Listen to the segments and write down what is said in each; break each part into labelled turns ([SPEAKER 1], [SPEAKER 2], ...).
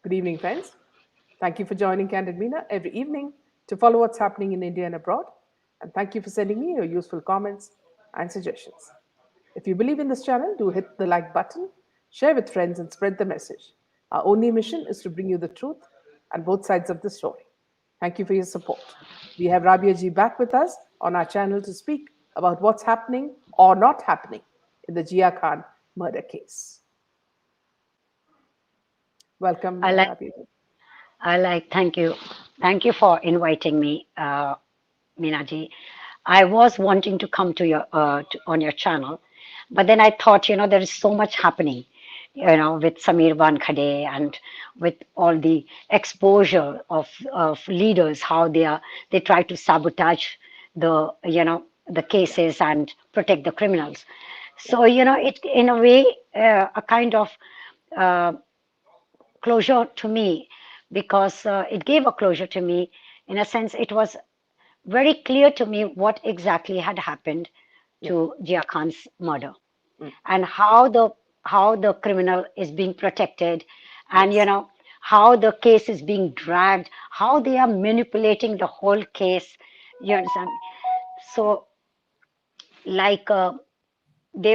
[SPEAKER 1] Good evening, friends. Thank you for joining Candid Meena every evening to follow what's happening in India and abroad. And thank you for sending me your useful comments and suggestions. If you believe in this channel, do hit the like button, share with friends, and spread the message. Our only mission is to bring you the truth and both sides of the story. Thank you for your support. We have Rabia ji back with us on our channel to speak about what's happening or not happening in the Jia Khan murder case. Welcome,
[SPEAKER 2] I like,
[SPEAKER 1] Rabia ji.
[SPEAKER 2] thank you. Thank you for inviting me, Minaji. I was wanting to come to on your channel, but then I thought, there is so much happening, with Samir Wankhede and with all the exposure of leaders, how they try to sabotage the cases and protect the criminals. So, it in a way, a kind of uh, closure to me because it gave a closure to me. In a sense, it was very clear to me what exactly had happened
[SPEAKER 1] Yeah.
[SPEAKER 2] to Jia Khan's murder
[SPEAKER 1] Mm.
[SPEAKER 2] and how the criminal is being protected, and
[SPEAKER 1] Yes.
[SPEAKER 2] how the case is being dragged, how they are manipulating the whole case. You understand? So, like they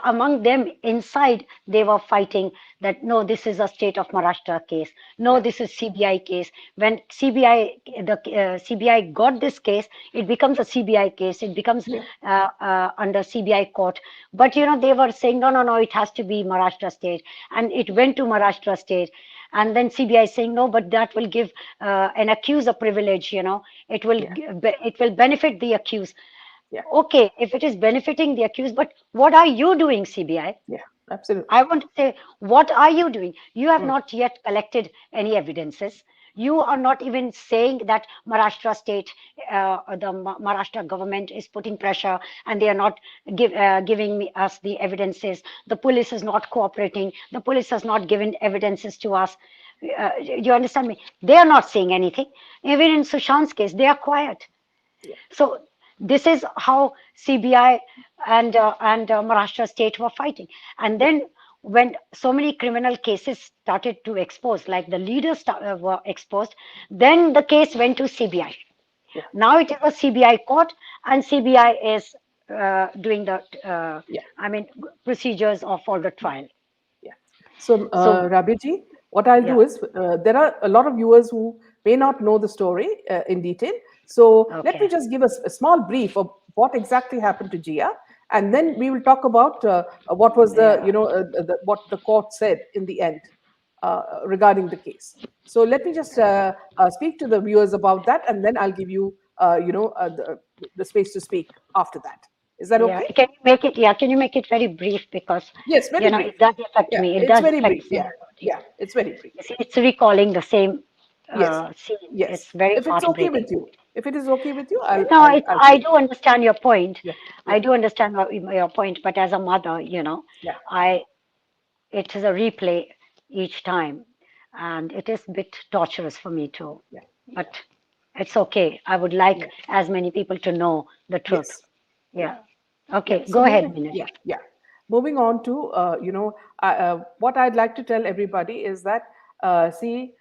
[SPEAKER 2] among them inside they were fighting that no, this is a state of Maharashtra case, no,
[SPEAKER 1] Yeah.
[SPEAKER 2] this is CBI case. When CBI got this case, it becomes a CBI case, it becomes
[SPEAKER 1] Yeah.
[SPEAKER 2] under CBI court. But they were saying no, no, no, it has to be Maharashtra state, and it went to Maharashtra state. And then CBI saying no, but that will give an accused a privilege,
[SPEAKER 1] Yeah.
[SPEAKER 2] it will benefit the accused.
[SPEAKER 1] Yeah.
[SPEAKER 2] Okay, if it is benefiting the accused, but what are you doing, CBI?
[SPEAKER 1] Yeah. Absolutely.
[SPEAKER 2] I want to say, what are you doing? You have
[SPEAKER 1] Mm.
[SPEAKER 2] not yet collected any evidences. You are not even saying that Maharashtra state, the Maharashtra government is putting pressure and they are not giving us the evidences. The police is not cooperating. The police has not given evidences to us. You understand me? They are not saying anything. Even in Sushant's case, they are quiet.
[SPEAKER 1] Yeah.
[SPEAKER 2] So this is how CBI and Maharashtra state were fighting. And
[SPEAKER 1] Yeah.
[SPEAKER 2] then when so many criminal cases started to expose, like the leaders were exposed, then the case went to CBI.
[SPEAKER 1] Yeah.
[SPEAKER 2] Now it is a CBI court, and CBI is doing the,
[SPEAKER 1] Yeah.
[SPEAKER 2] I mean, procedures of for the trial.
[SPEAKER 1] Yeah. So,
[SPEAKER 2] So
[SPEAKER 1] Rabiji, what I'll
[SPEAKER 2] yeah,
[SPEAKER 1] do is there are a lot of viewers who may not know the story in detail. So, let me
[SPEAKER 2] okay,
[SPEAKER 1] just give us a small brief of what exactly happened to Gia, and then we will talk about what was
[SPEAKER 2] yeah,
[SPEAKER 1] what the court said in the end regarding the case. So, let me just speak to the viewers about that, and then I'll give you the space to speak after that. Is that
[SPEAKER 2] yeah.
[SPEAKER 1] okay?
[SPEAKER 2] Can you make it? Yeah, can you make it very brief because
[SPEAKER 1] Yes, very brief.
[SPEAKER 2] it does affect
[SPEAKER 1] Yeah,
[SPEAKER 2] me. It
[SPEAKER 1] it's
[SPEAKER 2] does
[SPEAKER 1] very brief.
[SPEAKER 2] affect me.
[SPEAKER 1] Yeah, yeah, it's very brief.
[SPEAKER 2] It's recalling the same
[SPEAKER 1] Yes,
[SPEAKER 2] scene.
[SPEAKER 1] yes.
[SPEAKER 2] It's very
[SPEAKER 1] If it's okay with
[SPEAKER 2] heartbreaking.
[SPEAKER 1] you, if it is okay with you,
[SPEAKER 2] No, it's,
[SPEAKER 1] I'll
[SPEAKER 2] I
[SPEAKER 1] speak.
[SPEAKER 2] do understand your point.
[SPEAKER 1] Yeah,
[SPEAKER 2] I
[SPEAKER 1] yeah,
[SPEAKER 2] do understand your point, but as a mother,
[SPEAKER 1] yeah,
[SPEAKER 2] I it is a replay each time, and it is a bit torturous for me too.
[SPEAKER 1] yeah,
[SPEAKER 2] But it's okay. I would like
[SPEAKER 1] yeah.
[SPEAKER 2] as many people to know the truth.
[SPEAKER 1] Yes, yeah,
[SPEAKER 2] Yeah.
[SPEAKER 1] yeah.
[SPEAKER 2] Okay,
[SPEAKER 1] So
[SPEAKER 2] go ahead,
[SPEAKER 1] moving,
[SPEAKER 2] Minaj.
[SPEAKER 1] yeah, yeah. Moving on to what I'd like to tell everybody is that see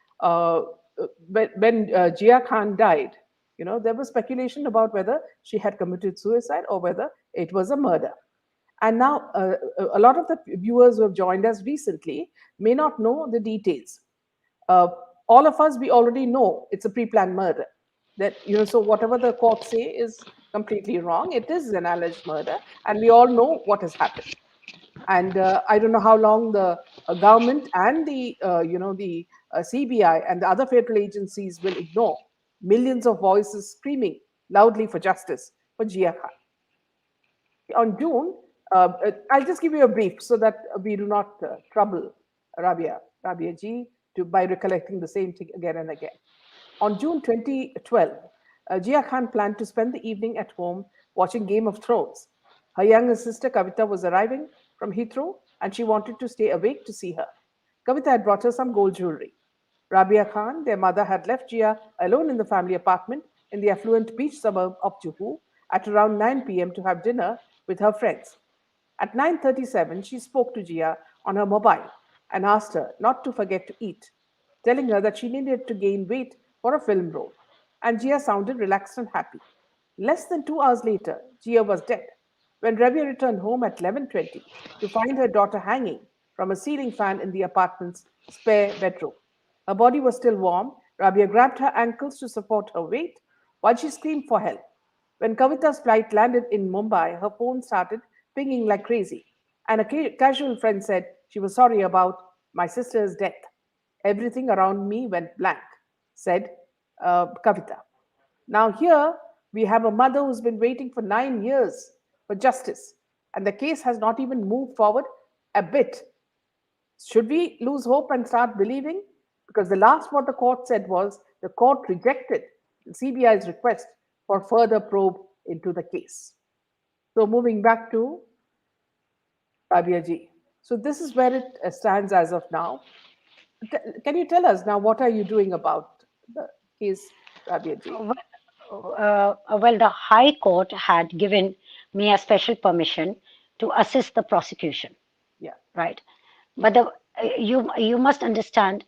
[SPEAKER 1] when Jia Khan died, there was speculation about whether she had committed suicide or whether it was a murder. And now, a lot of the viewers who have joined us recently may not know the details. Uh, all of us, we already know it's a pre-planned murder. That so whatever the court say is completely wrong. It is an alleged murder, and we all know what has happened. And I don't know how long the government and the CBI and the other federal agencies will ignore millions of voices screaming loudly for justice for Jia Khan on June, I'll just give you a brief so that we do not trouble Rabia ji, by recollecting the same thing again and again. On June 2012, Jia Khan planned to spend the evening at home watching Game of Thrones. Her younger sister Kavita was arriving from Heathrow and she wanted to stay awake to see her. Kavita had brought her some gold jewelry. Rabia Khan, their mother, had left Jia alone in the family apartment in the affluent beach suburb of Juhu at around 9 p.m. to have dinner with her friends. At 9:37, she spoke to Jia on her mobile and asked her not to forget to eat. telling her that she needed to gain weight for a film role. And Gia sounded relaxed and happy. Less than 2 hours later, Gia was dead. When Rabia returned home at 11:20 to find her daughter hanging from a ceiling fan in the apartment's spare bedroom. Her body was still warm. Rabia grabbed her ankles to support her weight while she screamed for help. When Kavita's flight landed in Mumbai, her phone started pinging like crazy, and a casual friend said she was sorry about my sister's death. Everything around me went blank, said Kavita. Now, here we have a mother who's been waiting for 9 years for justice, and the case has not even moved forward a bit. Should we lose hope and start believing? Because the last what the court said was the court rejected the CBI's request for further probe into the case. So, moving back to Rabia ji. So, this is where it stands as of now. Can you tell us now what are you doing about the case, Rabia ji?
[SPEAKER 2] Well, the High Court had given me a special permission to assist the prosecution,
[SPEAKER 1] Yeah.
[SPEAKER 2] right? But you must understand,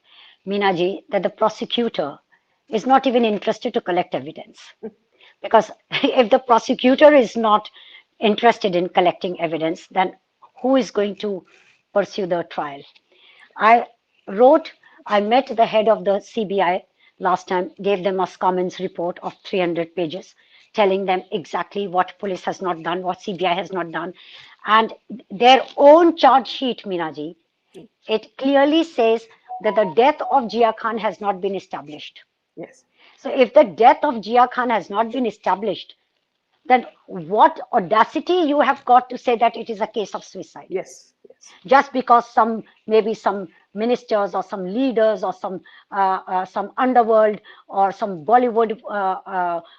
[SPEAKER 2] Meenaji, that the prosecutor is not even interested to collect evidence. Because if the prosecutor is not interested in collecting evidence, then who is going to pursue the trial? I wrote, I met the head of the CBI last time, gave them a Cummins report of 300 pages, telling them exactly what police has not done, what CBI has not done. And their own charge sheet, Minaji, it clearly says that the death of Jia Khan has not been established.
[SPEAKER 1] Yes.
[SPEAKER 2] So if the death of Jia Khan has not been established, then what audacity you have got to say that it is a case of suicide?
[SPEAKER 1] Yes. Yes.
[SPEAKER 2] Just because some maybe some ministers or some leaders or some underworld or some Bollywood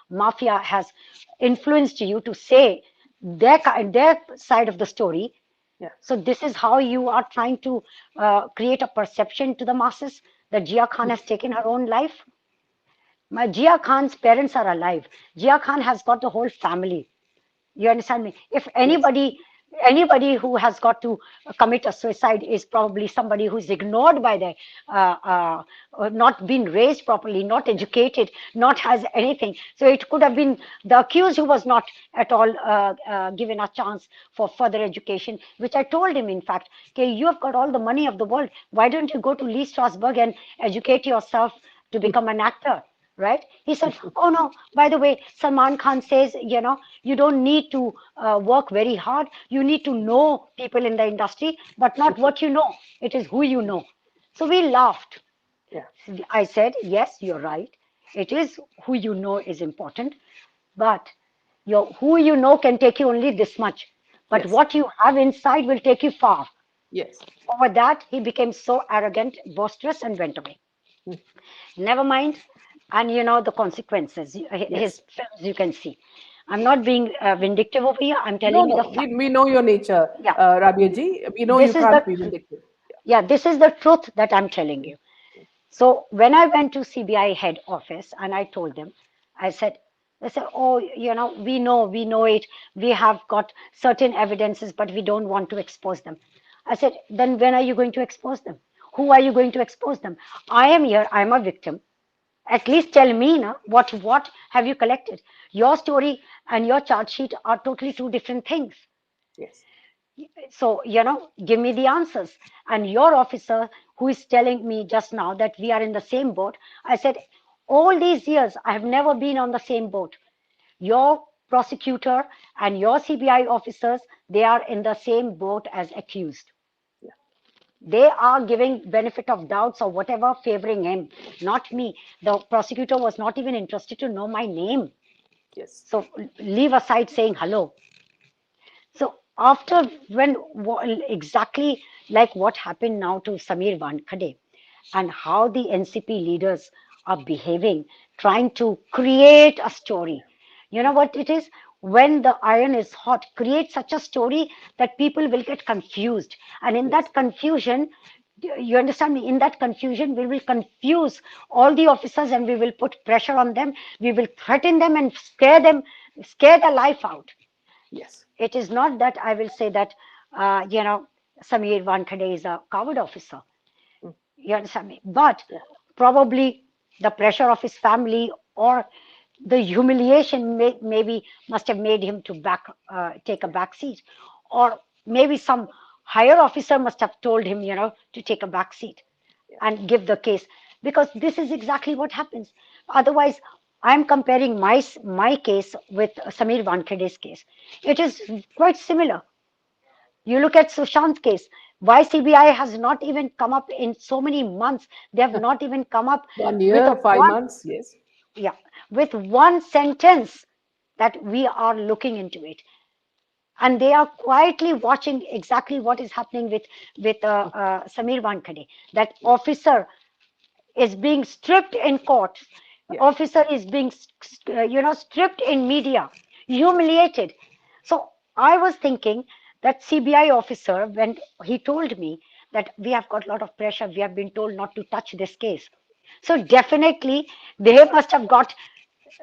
[SPEAKER 2] mafia has influenced you to say their side of the story.
[SPEAKER 1] Yeah.
[SPEAKER 2] So this is how you are trying to create a perception to the masses that Jia Khan has taken her own life. My Jia Khan's parents are alive. Jia Khan has got the whole family. You understand me? If
[SPEAKER 1] Yes.
[SPEAKER 2] anybody who has got to commit a suicide is probably somebody who's ignored by the not been raised properly, not educated, not has anything. So it could have been the accused who was not at all given a chance for further education, which I told him, in fact, okay, you have got all the money of the world. Why don't you go to Lee Strasberg and educate yourself to become an actor? Right? He said, oh no, by the way, Salman Khan says, you don't need to work very hard. You need to know people in the industry, but not what you know. It is who you know. So we laughed.
[SPEAKER 1] Yeah.
[SPEAKER 2] I said, yes, you're right. It is who you know is important, but who you know can take you only this much. But
[SPEAKER 1] Yes.
[SPEAKER 2] what you have inside will take you far.
[SPEAKER 1] Yes.
[SPEAKER 2] Over that, he became so arrogant, boisterous, and went away.
[SPEAKER 1] Mm.
[SPEAKER 2] Never mind. And you know the consequences.
[SPEAKER 1] Yes.
[SPEAKER 2] His films you can see. I'm not being vindictive over here. I'm
[SPEAKER 1] No,
[SPEAKER 2] telling you the
[SPEAKER 1] no.
[SPEAKER 2] fact.
[SPEAKER 1] We know your nature,
[SPEAKER 2] Yeah,
[SPEAKER 1] Rabia ji. We know you
[SPEAKER 2] this is
[SPEAKER 1] can't
[SPEAKER 2] the
[SPEAKER 1] be vindictive.
[SPEAKER 2] yeah, this is the truth that I'm telling you. So when I went to CBI head office and I told them, I said, they said, oh, we know it. We have got certain evidences, but we don't want to expose them. I said, then when are you going to expose them? Who are you going to expose them? I am here. I'm a victim. At least tell me now what have you collected? Your story and your charge sheet are totally two different things.
[SPEAKER 1] Yes.
[SPEAKER 2] So give me the answers. And your officer who is telling me just now that we are in the same boat, I said, all these years I have never been on the same boat. Your prosecutor and your CBI officers, they are in the same boat as accused.
[SPEAKER 1] Yeah.
[SPEAKER 2] They are giving benefit of doubts or whatever, favoring him, not me. The prosecutor was not even interested to know my name.
[SPEAKER 1] Yes.
[SPEAKER 2] So leave aside saying hello. So after when exactly like what happened now to Samir Wankhede and how the NCP leaders are behaving, trying to create a story. You know what it is? When the iron is hot, create such a story that people will get confused. And in
[SPEAKER 1] Yes.
[SPEAKER 2] that confusion, you understand me? In that confusion, we will confuse all the officers and we will put pressure on them. We will threaten them and scare the life out.
[SPEAKER 1] Yes.
[SPEAKER 2] It is not that I will say that, Samir Wankhede is a coward officer.
[SPEAKER 1] Mm.
[SPEAKER 2] You understand me? But
[SPEAKER 1] Yeah.
[SPEAKER 2] probably the pressure of his family or the humiliation maybe must have made him to take a back seat, or maybe some higher officer must have told him, to take a back seat
[SPEAKER 1] Yeah.
[SPEAKER 2] and give the case, because this is exactly what happens. Otherwise, I'm comparing my case with Samir Wanखेde's case. It is quite similar. You look at Sushant's case. Why CBI has not even come up in so many months? They have not even come up
[SPEAKER 1] One
[SPEAKER 2] with a
[SPEAKER 1] year, five
[SPEAKER 2] one,
[SPEAKER 1] months, yes.
[SPEAKER 2] yeah, with one sentence that we are looking into it, and they are quietly watching exactly what is happening with Samir Wankhede. That officer is being stripped in court.
[SPEAKER 1] Yeah.
[SPEAKER 2] Officer is being, stripped in media, humiliated. So I was thinking that CBI officer, when he told me that we have got a lot of pressure, we have been told not to touch this case. So definitely they must have got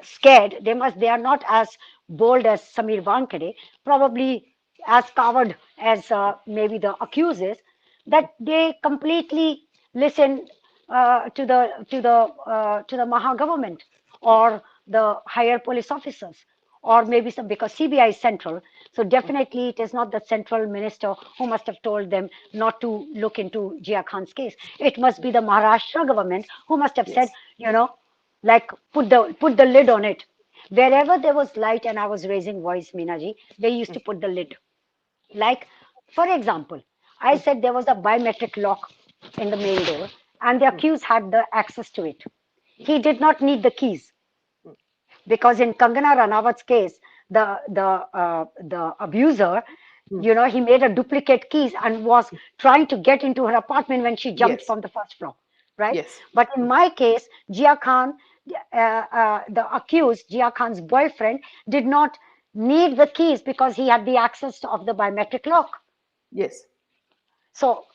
[SPEAKER 2] scared. They are not as bold as Samir Wankhede, probably as coward as maybe the accused is, that they completely listen to the Maha government or the higher police officers, or maybe some, because CBI is central. So definitely it is not the central minister who must have told them not to look into Jia Khan's case. It must be the Maharashtra government who must have said,
[SPEAKER 1] Yes.
[SPEAKER 2] like, put the lid on it. Wherever there was light and I was raising voice, Minaji, they used to put the lid. Like, for example, I said there was a biometric lock in the main door, and the accused had the access to it. He did not need the keys, because in Kangana Ranawat's case, the abuser, he made a duplicate keys and was trying to get into her apartment when she jumped
[SPEAKER 1] Yes.
[SPEAKER 2] from the first floor, right?
[SPEAKER 1] Yes.
[SPEAKER 2] But in my case, Jia Khan, the accused, Jia Khan's boyfriend, did not need the keys because he had the access of the biometric lock.
[SPEAKER 1] Yes.
[SPEAKER 2] So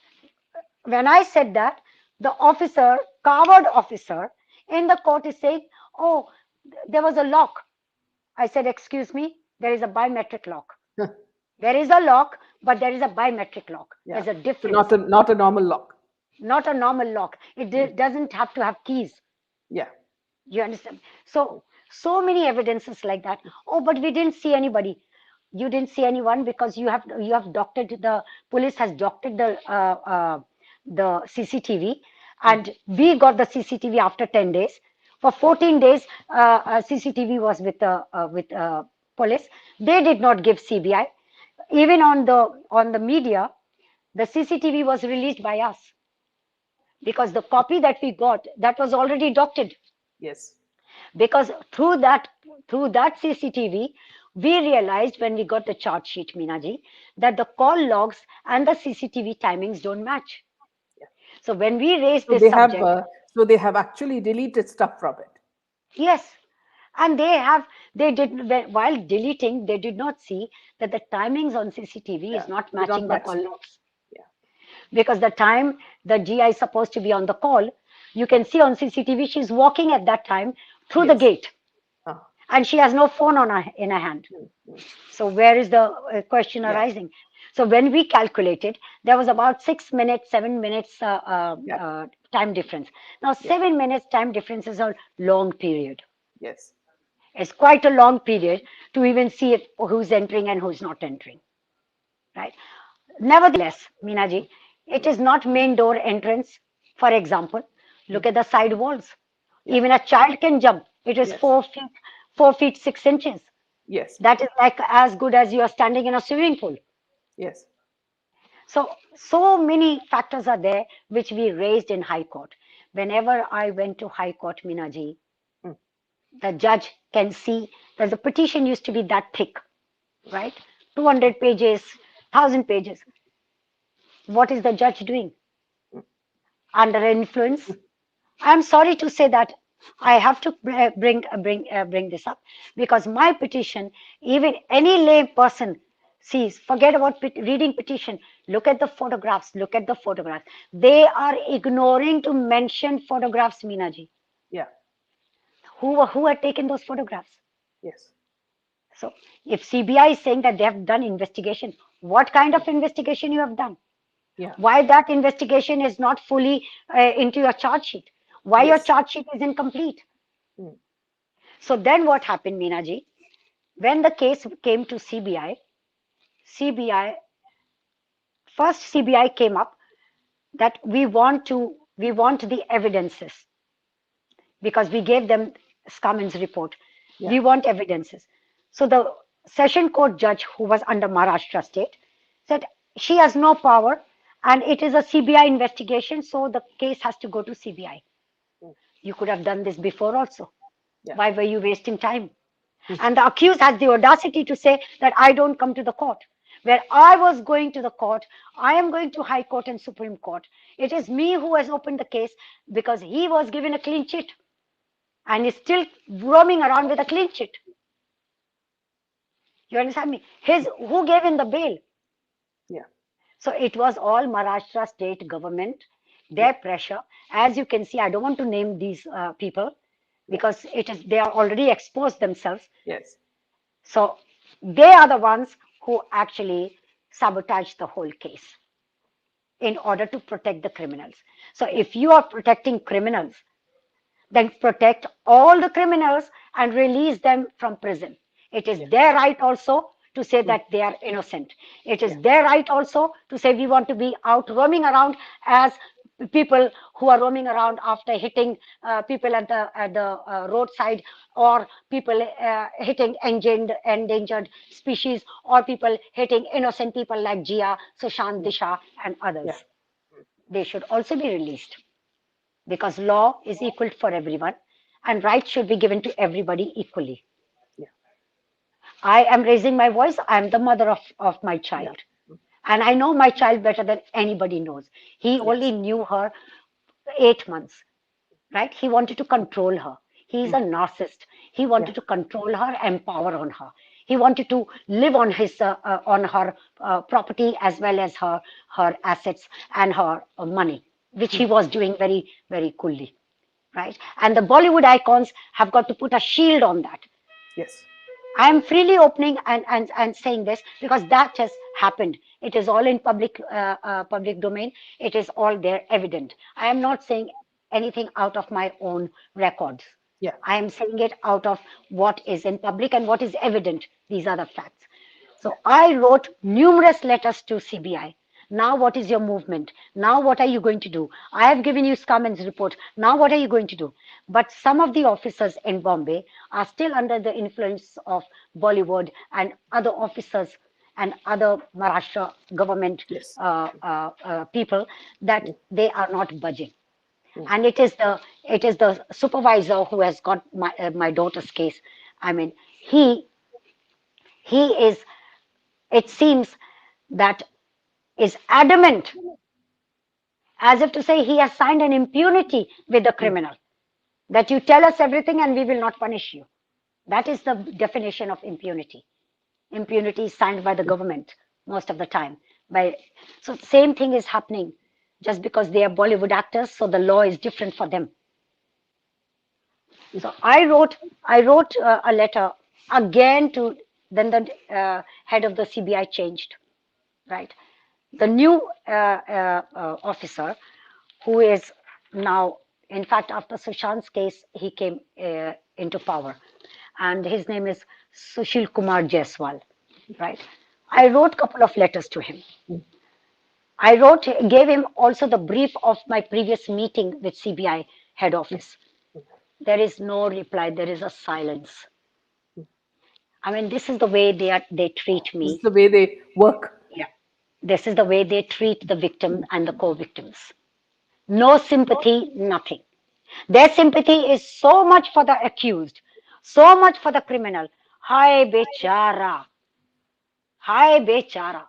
[SPEAKER 2] when I said that, the officer, coward officer in the court is saying, "Oh, there was a lock." I said, "Excuse me, there is a biometric lock. There is a lock, but there is a biometric lock.
[SPEAKER 1] Yeah.
[SPEAKER 2] There's a
[SPEAKER 1] So
[SPEAKER 2] difference.
[SPEAKER 1] not a normal lock.
[SPEAKER 2] Not a normal lock. It doesn't have to have keys.
[SPEAKER 1] Yeah.
[SPEAKER 2] You understand?" So many evidences like that. Oh, but we didn't see anybody. You didn't see anyone because you have doctored the police has doctored the CCTV, and we got the CCTV after 10 days. For 14 days, CCTV was with police. They did not give CBI. Even on the media, the CCTV was released by us, because the copy that we got, that was already doctored.
[SPEAKER 1] Yes.
[SPEAKER 2] Because through that CCTV, we realized when we got the chart sheet, Minaji, that the call logs and the CCTV timings don't match.
[SPEAKER 1] Yeah.
[SPEAKER 2] So when we raised
[SPEAKER 1] So
[SPEAKER 2] this subject,
[SPEAKER 1] they have actually deleted stuff from it.
[SPEAKER 2] yes, and they did, while deleting, they did not see that the timings on CCTV is
[SPEAKER 1] Yeah.
[SPEAKER 2] not
[SPEAKER 1] They don't
[SPEAKER 2] matching the
[SPEAKER 1] match.
[SPEAKER 2] call logs.
[SPEAKER 1] Yeah.
[SPEAKER 2] Because the time the GI is supposed to be on the call, you can see on CCTV she's walking at that time through the
[SPEAKER 1] Yes.
[SPEAKER 2] gate,
[SPEAKER 1] Ah.
[SPEAKER 2] and she has no phone in her hand.
[SPEAKER 1] Mm.
[SPEAKER 2] So where is the question
[SPEAKER 1] Yeah.
[SPEAKER 2] arising? So when we calculated, there was about 6 minutes, 7 minutes
[SPEAKER 1] Yeah.
[SPEAKER 2] time difference. Now,
[SPEAKER 1] Yeah.
[SPEAKER 2] 7 minutes time difference is a long period.
[SPEAKER 1] Yes.
[SPEAKER 2] It's quite a long period to even see who's entering and who's not entering, right? Nevertheless, Minaji, it is not main door entrance. For example, look at the side walls.
[SPEAKER 1] Yeah.
[SPEAKER 2] Even a child can jump. It is
[SPEAKER 1] Yes.
[SPEAKER 2] 4 feet 6 inches.
[SPEAKER 1] Yes.
[SPEAKER 2] That is like as good as you are standing in a swimming pool.
[SPEAKER 1] Yes.
[SPEAKER 2] So many factors are there which we raised in High Court. Whenever I went to High Court, Minaji,
[SPEAKER 1] Mm.
[SPEAKER 2] the judge can see that the petition used to be that thick, right? 200 pages, 1,000 pages. What is the judge doing? Under influence? I'm sorry to say that I have to bring this up, because my petition, even any lay person sees, forget about reading petition, look at the photographs, look at the photographs. They are ignoring to mention photographs, Minaji.
[SPEAKER 1] Yeah.
[SPEAKER 2] Who had taken those photographs?
[SPEAKER 1] Yes.
[SPEAKER 2] So if CBI is saying that they have done investigation, what kind of investigation you have done?
[SPEAKER 1] Yeah.
[SPEAKER 2] Why that investigation is not fully into your charge sheet? Why your
[SPEAKER 1] Yes.
[SPEAKER 2] charge sheet is incomplete?
[SPEAKER 1] Mm.
[SPEAKER 2] So then what happened, Meena ji? When the case came to CBI, CBI, first CBI came up that we want the evidences because we gave them Scammons report.
[SPEAKER 1] Yeah.
[SPEAKER 2] We want evidences. So the session court judge who was under Maharashtra state said she has no power and it is a CBI investigation, so the case has to go to CBI.
[SPEAKER 1] Mm.
[SPEAKER 2] You could have done this before also.
[SPEAKER 1] Yeah.
[SPEAKER 2] Why were you wasting time?
[SPEAKER 1] Mm.
[SPEAKER 2] And the accused has the audacity to say that I don't come to the court. Where I was going to the court, I am going to High Court and Supreme Court. It is me who has opened the case because he was given a clean chit and is still roaming around with a clean chit. You understand me? His who gave him the bail?
[SPEAKER 1] Yeah.
[SPEAKER 2] So it was all Maharashtra state government,
[SPEAKER 1] Yeah.
[SPEAKER 2] their pressure. As you can see, I don't want to name these people
[SPEAKER 1] Yeah.
[SPEAKER 2] because it is they are already exposed themselves.
[SPEAKER 1] Yes.
[SPEAKER 2] So they are the ones who actually sabotage the whole case in order to protect the criminals. So
[SPEAKER 1] Yeah.
[SPEAKER 2] if you are protecting criminals, then protect all the criminals and release them from prison. It is
[SPEAKER 1] Yeah.
[SPEAKER 2] their right also to say
[SPEAKER 1] Mm.
[SPEAKER 2] that they are innocent. It is
[SPEAKER 1] Yeah.
[SPEAKER 2] their right also to say we want to be out roaming around as people who are roaming around after hitting people at the roadside, or people hitting endangered species, or people hitting innocent people like Jia, Sushant,
[SPEAKER 1] Mm.
[SPEAKER 2] Disha, and
[SPEAKER 1] Yeah.
[SPEAKER 2] others. They should also be released because law is equal for everyone and rights should be given to everybody equally.
[SPEAKER 1] Yeah.
[SPEAKER 2] I am raising my voice. I am the mother of my
[SPEAKER 1] Yeah.
[SPEAKER 2] child. And I know my child better than anybody knows. He only
[SPEAKER 1] Yes.
[SPEAKER 2] knew her 8 months, right? He wanted to control her. He's
[SPEAKER 1] Mm.
[SPEAKER 2] a narcissist. He
[SPEAKER 1] Yeah.
[SPEAKER 2] wanted to control her, empower on her. He wanted to live on his on her property as well as her assets and her money, which he
[SPEAKER 1] Mm.
[SPEAKER 2] was doing very coolly, right? And the Bollywood icons have got to put a shield on that.
[SPEAKER 1] Yes.
[SPEAKER 2] I am freely opening and saying this because that has happened. It is all in public domain. It is all there evident. I am not saying anything out of my own records.
[SPEAKER 1] Yeah.
[SPEAKER 2] I am saying it out of what is in public and what is evident. These are the facts.
[SPEAKER 1] Yeah.
[SPEAKER 2] So I wrote numerous letters to CBI. Now, what is your movement? Now, what are you going to do? I have given you Scammons report. Now, what are you going to do? But some of the officers in Bombay are still under the influence of Bollywood and other officers and other Maharashtra government
[SPEAKER 1] Yes.
[SPEAKER 2] people that
[SPEAKER 1] Mm.
[SPEAKER 2] they are not budging.
[SPEAKER 1] Mm.
[SPEAKER 2] And it is the supervisor who has got my daughter's case. I mean, he is. It seems that is adamant, as if to say he has signed an impunity with the
[SPEAKER 1] Mm.
[SPEAKER 2] criminal, that you tell us everything and we will not punish you. That is the definition of impunity. Impunity is signed by the
[SPEAKER 1] Yeah.
[SPEAKER 2] government most of the time. By so same thing is happening. Just because they are Bollywood actors, so the law is different for them.
[SPEAKER 1] Mm.
[SPEAKER 2] So I wrote a letter again to then the head of the CBI changed, right? The new officer who is now, in fact, after Sushant's case, he came into power, and his name is Sushil Kumar Jaiswal, right? I wrote a couple of letters to him.
[SPEAKER 1] Mm.
[SPEAKER 2] Gave him also the brief of my previous meeting with CBI head
[SPEAKER 1] Mm.
[SPEAKER 2] office. There is no reply. There is a silence.
[SPEAKER 1] Mm.
[SPEAKER 2] I mean, this is the way they treat
[SPEAKER 1] This is
[SPEAKER 2] me.
[SPEAKER 1] the way they work.
[SPEAKER 2] Yeah. This is the way they treat the victim and the co-victims. No sympathy, nothing. Their sympathy is so much for the accused, so much for the criminal. Hi bechara, hi bechara.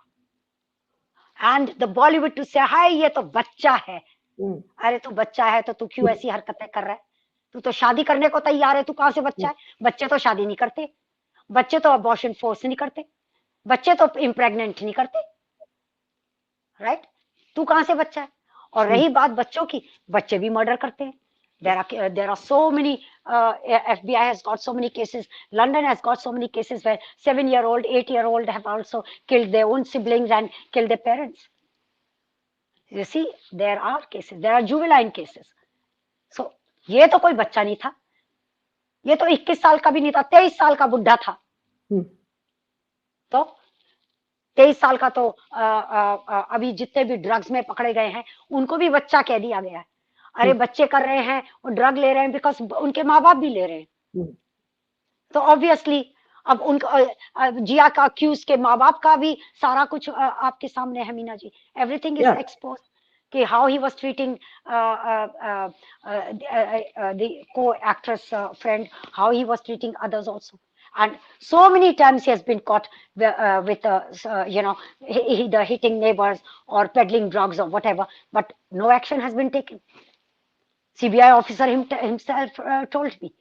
[SPEAKER 2] And the Bollywood to say, hi ye to bachcha hai.
[SPEAKER 1] Mm.
[SPEAKER 2] अरे तू बच्चा है तो तू क्यों ऐसी हरकतें कर रहा है? तू तो शादी करने को तैयार है, तू कहां से बच्चा
[SPEAKER 1] Mm.
[SPEAKER 2] है? बच्चे तो शादी नहीं करते, बच्चे तो अबॉर्शन फोर्स नहीं करते, बच्चे तो इम्प्रेग्नेंट नहीं करते, राइट? तू कहां से बच्चा है? और
[SPEAKER 1] Mm.
[SPEAKER 2] रही बात बच्चों की, बच्चे भी मर्डर करते हैं. There are so many. FBI has got so many cases. London has got so many cases where 7-year-old, 8-year-old have also killed their own siblings and killed their parents. You see, there are cases. There are juvenile cases. So ये तो कोई बच्चा नहीं था, ये तो 21 साल का भी नहीं था, 23 साल का बुढ़ा था।
[SPEAKER 1] Hmm.
[SPEAKER 2] तो 23 साल का तो अभी जितने भी ड्रग्स में पकड़े गए हैं उनको भी बच्चा कह दिया गया है। अरे
[SPEAKER 1] Hmm.
[SPEAKER 2] बच्चे कर रहे हैं और ड्रग ले रहे हैं बिकॉज उनके माँ बाप भी ले रहे हैं।
[SPEAKER 1] Hmm.
[SPEAKER 2] तो ऑब्वियसली अब उनका जिया का अक्यूज के माँ बाप का भी सारा कुछ आपके सामने है Meena ji. Everything is
[SPEAKER 1] Yeah.
[SPEAKER 2] Expose कि how he was treating the co-actress friend, how he was treating others also. And so many times he has been caught with either hitting neighbors or peddling drugs or whatever, but no action has been taken. CBI officer himself told me,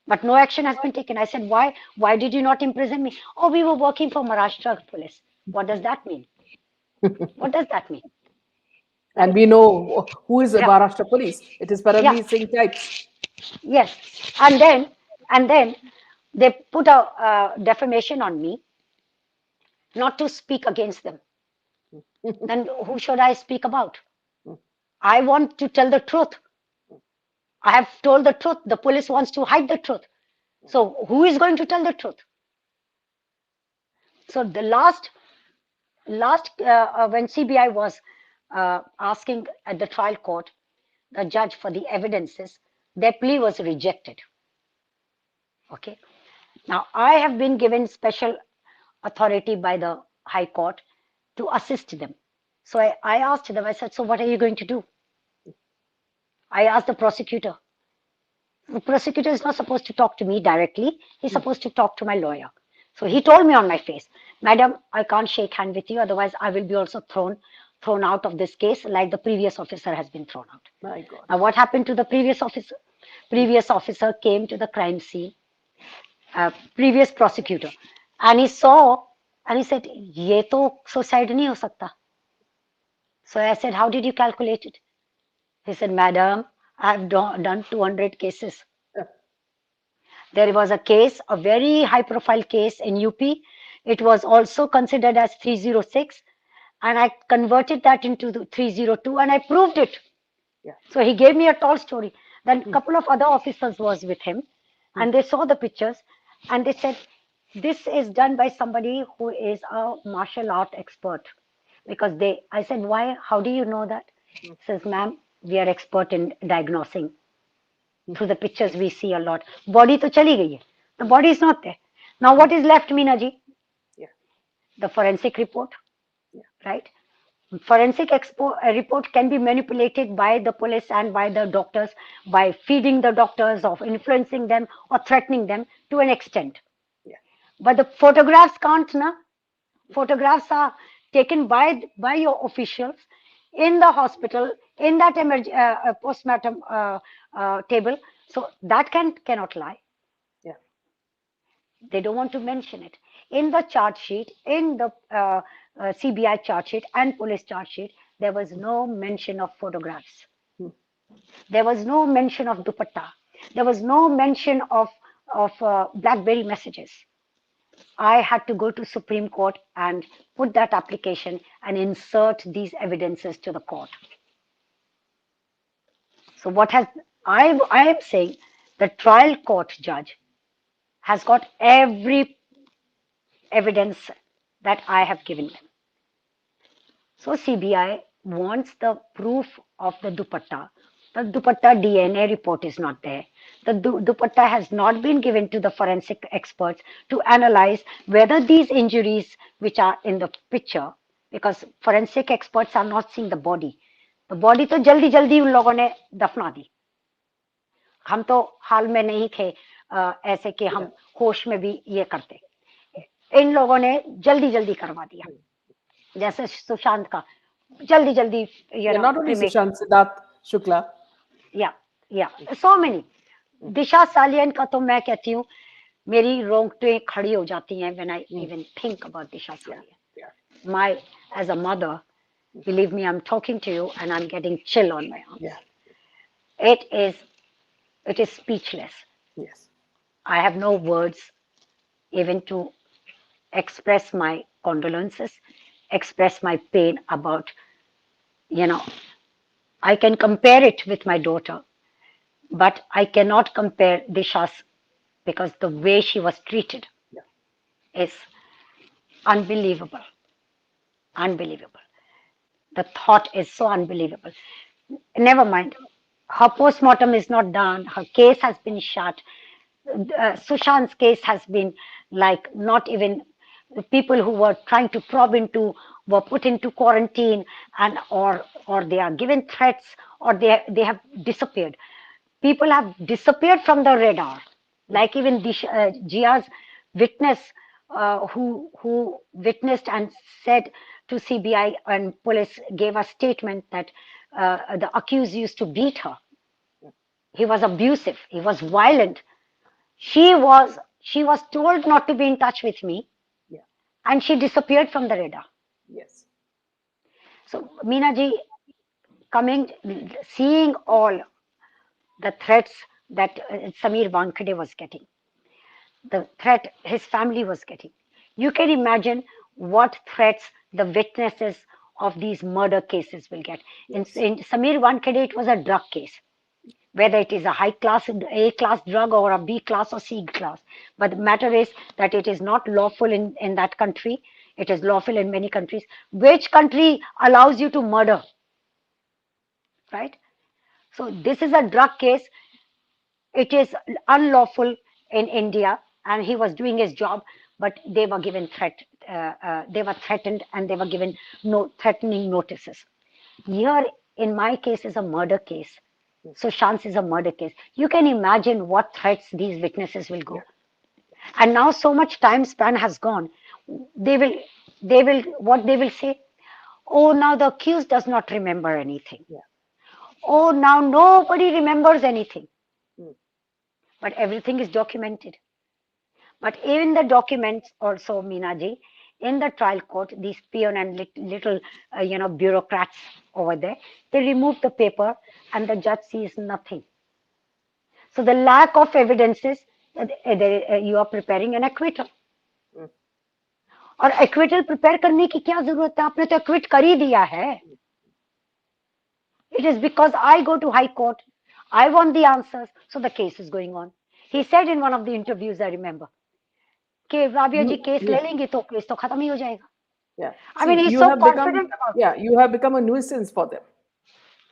[SPEAKER 2] but no action has been taken. I said, why? Why did you not imprison me? Oh, we were working for Maharashtra police. What does that mean? What does that mean?
[SPEAKER 1] And
[SPEAKER 2] Right?
[SPEAKER 1] we know who is the
[SPEAKER 2] Yeah.
[SPEAKER 1] Maharashtra police. It is
[SPEAKER 2] Yeah.
[SPEAKER 1] Paramveer Singh types.
[SPEAKER 2] Yes. And then they put a defamation on me not to speak against them. Then who should I speak about? I want to tell the truth. I have told the truth. The police wants to hide the truth. So who is going to tell the truth? So the last when CBI was asking at the trial court the judge for the evidences, their plea was rejected. Okay. Now I have been given special authority by the High Court to assist them. So I asked them, I said, so what are you going to do? I asked the prosecutor. The prosecutor is not supposed to talk to me directly. He's supposed to talk to my lawyer. So he told me on my face, Madam, I can't shake hand with you, otherwise I will be also thrown out of this case, like the previous officer has been thrown out.
[SPEAKER 1] My God.
[SPEAKER 2] Now, what happened to the previous officer? Previous officer came to the crime scene, previous prosecutor, and he saw and he said, "ये तो suicide नहीं हो सकता." So I said, "How did you calculate it?" He said, "Madam, I've done 200 cases.
[SPEAKER 1] Yeah.
[SPEAKER 2] There was a case, a very high profile case in UP. It was also considered as 306, and I converted that into the 302 and I proved it."
[SPEAKER 1] Yeah.
[SPEAKER 2] So he gave me a tall story. Then a couple of other officers was with him and they saw the pictures and they said, this is done by somebody who is a martial art expert. Because I said, why? How do you know that? He says, ma'am, we are expert in diagnosing. Through the pictures we see a lot. Body to chali gayi hai. The body is not there. Now what is left, Meena ji?
[SPEAKER 1] Yeah.
[SPEAKER 2] The forensic report,
[SPEAKER 1] Yeah.
[SPEAKER 2] right? Forensic report can be manipulated by the police and by the doctors by feeding the doctors or influencing them or threatening them to an extent.
[SPEAKER 1] Yeah.
[SPEAKER 2] But the photographs can't, na? Photographs are taken by your officials in the hospital in that postmortem table, so that cannot lie.
[SPEAKER 1] Yeah.
[SPEAKER 2] They don't want to mention it in the charge sheet, in the CBI charge sheet and police charge sheet. There was no mention of photographs. There was no mention of dupatta. There was no mention of BlackBerry messages. I had to go to Supreme Court and put that application and insert these evidences to the court. So what has I am saying the trial court judge has got every evidence that I have given them. So CBI wants the proof of the dupatta. The dupatta DNA report is not there. The dupatta has not been given to the forensic experts to analyze whether these injuries which are in the picture, because forensic experts are not seeing the body. The body तो जल्दी जल्दी उन लोगों ने दफना दी. हम तो हाल में नहीं थे ऐसे कि हम होश में भी ये करते. इन लोगों ने जल्दी जल्दी करवा दिया. जैसे सुशांत का जल्दी जल्दी
[SPEAKER 1] Not only
[SPEAKER 2] cremation.
[SPEAKER 1] Sushant, Siddharth Shukla.
[SPEAKER 2] या सो मेनी. दिशा सालियन का तो मैं कहती हूँ मेरी रोंगटें खड़ी हो जाती हैं when I even think about Disha Salian. My, as a mother, believe me, I'm talking to you and I'm getting chill on my arms.
[SPEAKER 1] Yeah.
[SPEAKER 2] It is speechless.
[SPEAKER 1] Yes.
[SPEAKER 2] I have no words even to express my condolences, express my pain about, I can compare it with my daughter. But I cannot compare Disha's, because the way she was treated
[SPEAKER 1] Yeah.
[SPEAKER 2] is unbelievable. Unbelievable. The thought is so unbelievable. Never mind. Her postmortem is not done. Her case has been shut. Sushant's case has been like not even the people who were trying to probe into were put into quarantine, and or they are given threats, or they have disappeared. People have disappeared from the radar,
[SPEAKER 1] Mm.
[SPEAKER 2] like even Jia's witness, who witnessed and said to CBI, and police gave a statement that the accused used to beat her.
[SPEAKER 1] Yeah.
[SPEAKER 2] He was abusive. He was violent. She was told not to be in touch with me,
[SPEAKER 1] Yeah.
[SPEAKER 2] and she disappeared from the radar.
[SPEAKER 1] Yes.
[SPEAKER 2] So Meenaji, coming, seeing all the threats that Samir Wankhede was getting, the threat his family was getting. You can imagine what threats the witnesses of these murder cases will get.
[SPEAKER 1] Yes.
[SPEAKER 2] In Samir Wankhede, it was a drug case, whether it is a high class, A class drug, or a B class or C class. But the matter is that it is not lawful in that country. It is lawful in many countries. Which country allows you to murder, right? So this is a drug case. It is unlawful in India, and he was doing his job, but they were given they were threatened, and they were given no threatening notices. Here, in my case, is a murder case.
[SPEAKER 1] Mm.
[SPEAKER 2] So Shans is a murder case. You can imagine what threats these witnesses will
[SPEAKER 1] Yeah.
[SPEAKER 2] go. And now so much time span has gone. They will, what they will say? Oh, now the accused does not remember anything.
[SPEAKER 1] Yeah.
[SPEAKER 2] Oh, now nobody remembers anything.
[SPEAKER 1] Mm.
[SPEAKER 2] But everything is documented. But in the documents also, Meenaji, in the trial court, these peon and little, bureaucrats over there, they remove the paper, and the judge sees nothing. So the lack of evidences, you are preparing an acquittal.
[SPEAKER 1] Mm.
[SPEAKER 2] और acquittal prepare करने की क्या जरूरत है? आपने तो acquit कर ही दिया है. It is because I go to high court, I want the answers, so the case is going on. He said in one of the interviews, I remember, कि राबिया जी केस ले
[SPEAKER 1] Yeah.
[SPEAKER 2] लेंगे तो केस तो खत्म ही हो जाएगा.
[SPEAKER 1] Yeah.
[SPEAKER 2] I mean,
[SPEAKER 1] See,
[SPEAKER 2] he's
[SPEAKER 1] you
[SPEAKER 2] so
[SPEAKER 1] have become,
[SPEAKER 2] confident about
[SPEAKER 1] yeah, you have become a nuisance for them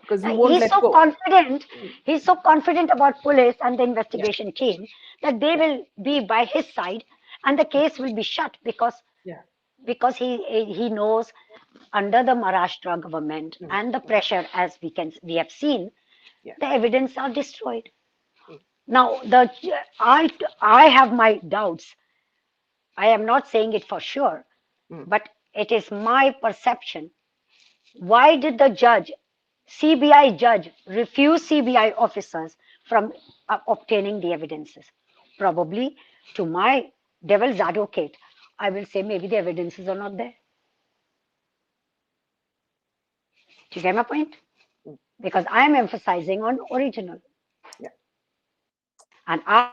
[SPEAKER 1] because you won't
[SPEAKER 2] he's
[SPEAKER 1] let
[SPEAKER 2] so
[SPEAKER 1] go.
[SPEAKER 2] confident.
[SPEAKER 1] Mm.
[SPEAKER 2] He's so confident about police and the
[SPEAKER 1] Yeah.
[SPEAKER 2] investigation team that they
[SPEAKER 1] Yeah.
[SPEAKER 2] will be by his side, and the case will be shut
[SPEAKER 1] Yeah.
[SPEAKER 2] because he knows under the Maharashtra government
[SPEAKER 1] Mm.
[SPEAKER 2] and the pressure, as we have seen,
[SPEAKER 1] Yeah.
[SPEAKER 2] the evidence are destroyed.
[SPEAKER 1] Mm.
[SPEAKER 2] Now I have my doubts. I am not saying it for sure,
[SPEAKER 1] Mm.
[SPEAKER 2] but it is my perception. Why did the judge, CBI judge, refuse CBI officers from obtaining the evidences? Probably, to my devil's advocate, I will say maybe the evidences are not there. Do you get my point?
[SPEAKER 1] Mm.
[SPEAKER 2] Because I am emphasizing on original.
[SPEAKER 1] Yeah.
[SPEAKER 2] And I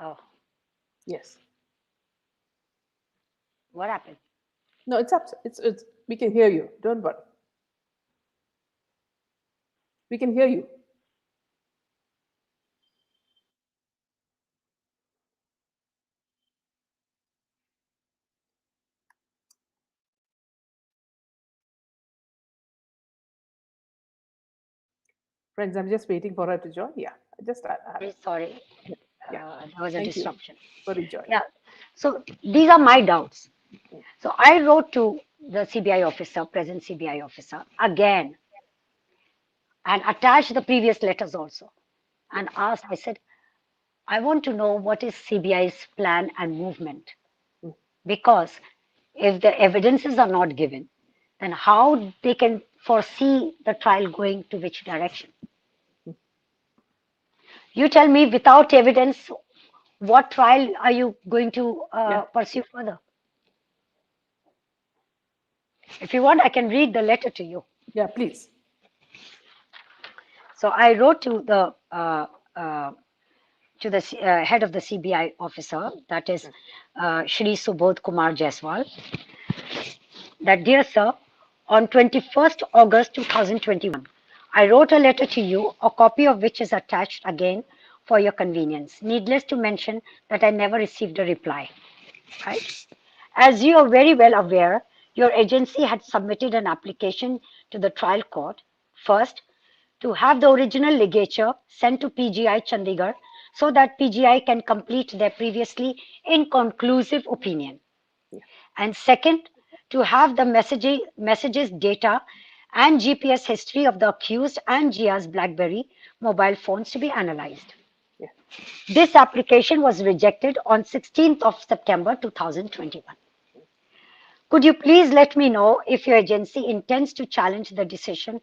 [SPEAKER 2] oh,
[SPEAKER 1] Yes.
[SPEAKER 2] what happened?
[SPEAKER 1] No, it's up. It's. We can hear you. Don't worry. We can hear you. Friends, I'm just waiting for her to join. Yeah.
[SPEAKER 2] Very sorry.
[SPEAKER 1] Yeah. Yeah.
[SPEAKER 2] There was a
[SPEAKER 1] Thank you
[SPEAKER 2] disruption.
[SPEAKER 1] for rejoining.
[SPEAKER 2] Yeah. So these are my doubts.
[SPEAKER 1] Mm.
[SPEAKER 2] So I wrote to the CBI officer, present CBI officer, again, and attached the previous letters also,
[SPEAKER 1] Yeah.
[SPEAKER 2] and asked, I said, I want to know what is CBI's plan and movement.
[SPEAKER 1] Mm.
[SPEAKER 2] Because if the evidences are not given, then how they can foresee the trial going to which direction?
[SPEAKER 1] Mm.
[SPEAKER 2] You tell me, without evidence, what trial are you going to
[SPEAKER 1] Yeah.
[SPEAKER 2] pursue further? If you want, I can read the letter to you.
[SPEAKER 1] Yeah. Please.
[SPEAKER 2] So I wrote to the uh, to the head of the CBI officer, that is Shri Subodh Kumar Jaiswal, that dear sir, on 21st August 2021, I wrote a letter to you, a copy of which is attached again for your convenience. Needless to mention that I never received a reply. Right? As you are very well aware, your agency had submitted an application to the trial court, first, to have the original ligature sent to PGI Chandigarh so that PGI can complete their previously inconclusive opinion.
[SPEAKER 1] Yeah.
[SPEAKER 2] And second, to have the messages data and GPS history of the accused and Gia's BlackBerry mobile phones to be analyzed.
[SPEAKER 1] Yeah.
[SPEAKER 2] This application was rejected on 16th of September 2021. Could you please let me know if your agency intends to challenge the decision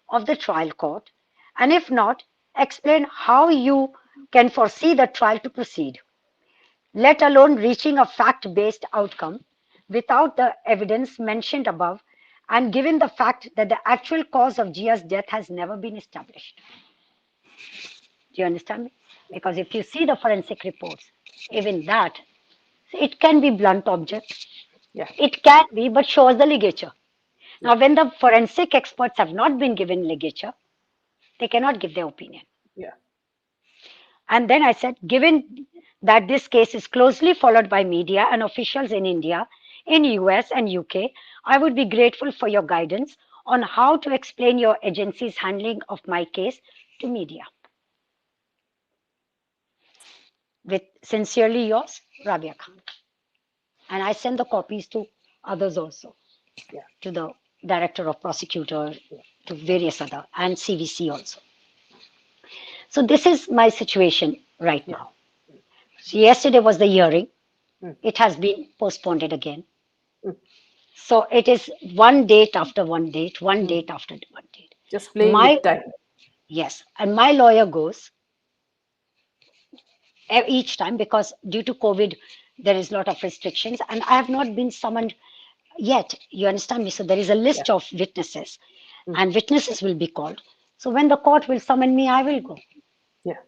[SPEAKER 2] of the trial court? And if not, explain how you can foresee the trial to proceed, let alone reaching a fact based outcome without the evidence mentioned above, and given the fact that the actual cause of Gia's death has never been established. Do you understand me? Because if you see the forensic reports, even that, it can be blunt object.
[SPEAKER 1] Yeah.
[SPEAKER 2] It can be, but shows the ligature.
[SPEAKER 1] Yeah.
[SPEAKER 2] Now, when the forensic experts have not been given ligature, they cannot give their opinion.
[SPEAKER 1] Yeah.
[SPEAKER 2] And then I said, given that this case is closely followed by media and officials in India, in US and UK, I would be grateful for your guidance on how to explain your agency's handling of my case to media. With sincerely yours, Rabia Khan. And I send the copies to others also,
[SPEAKER 1] Yeah.
[SPEAKER 2] to the director of prosecutor, to various other, and CVC also. So this is my situation right
[SPEAKER 1] Yeah.
[SPEAKER 2] now. So yesterday was the hearing.
[SPEAKER 1] Mm.
[SPEAKER 2] It has been postponed again.
[SPEAKER 1] Mm.
[SPEAKER 2] So it is one date after one date, one
[SPEAKER 1] Mm.
[SPEAKER 2] date after one date.
[SPEAKER 1] Just playing
[SPEAKER 2] My
[SPEAKER 1] with time.
[SPEAKER 2] yes, and my lawyer goes each time because due to COVID, there is a lot of restrictions, and I have not been summoned yet. You understand me? So there is a
[SPEAKER 1] Yeah.
[SPEAKER 2] list of witnesses,
[SPEAKER 1] Mm.
[SPEAKER 2] and witnesses will be called. So when the court will summon me, I will go.
[SPEAKER 1] Yeah.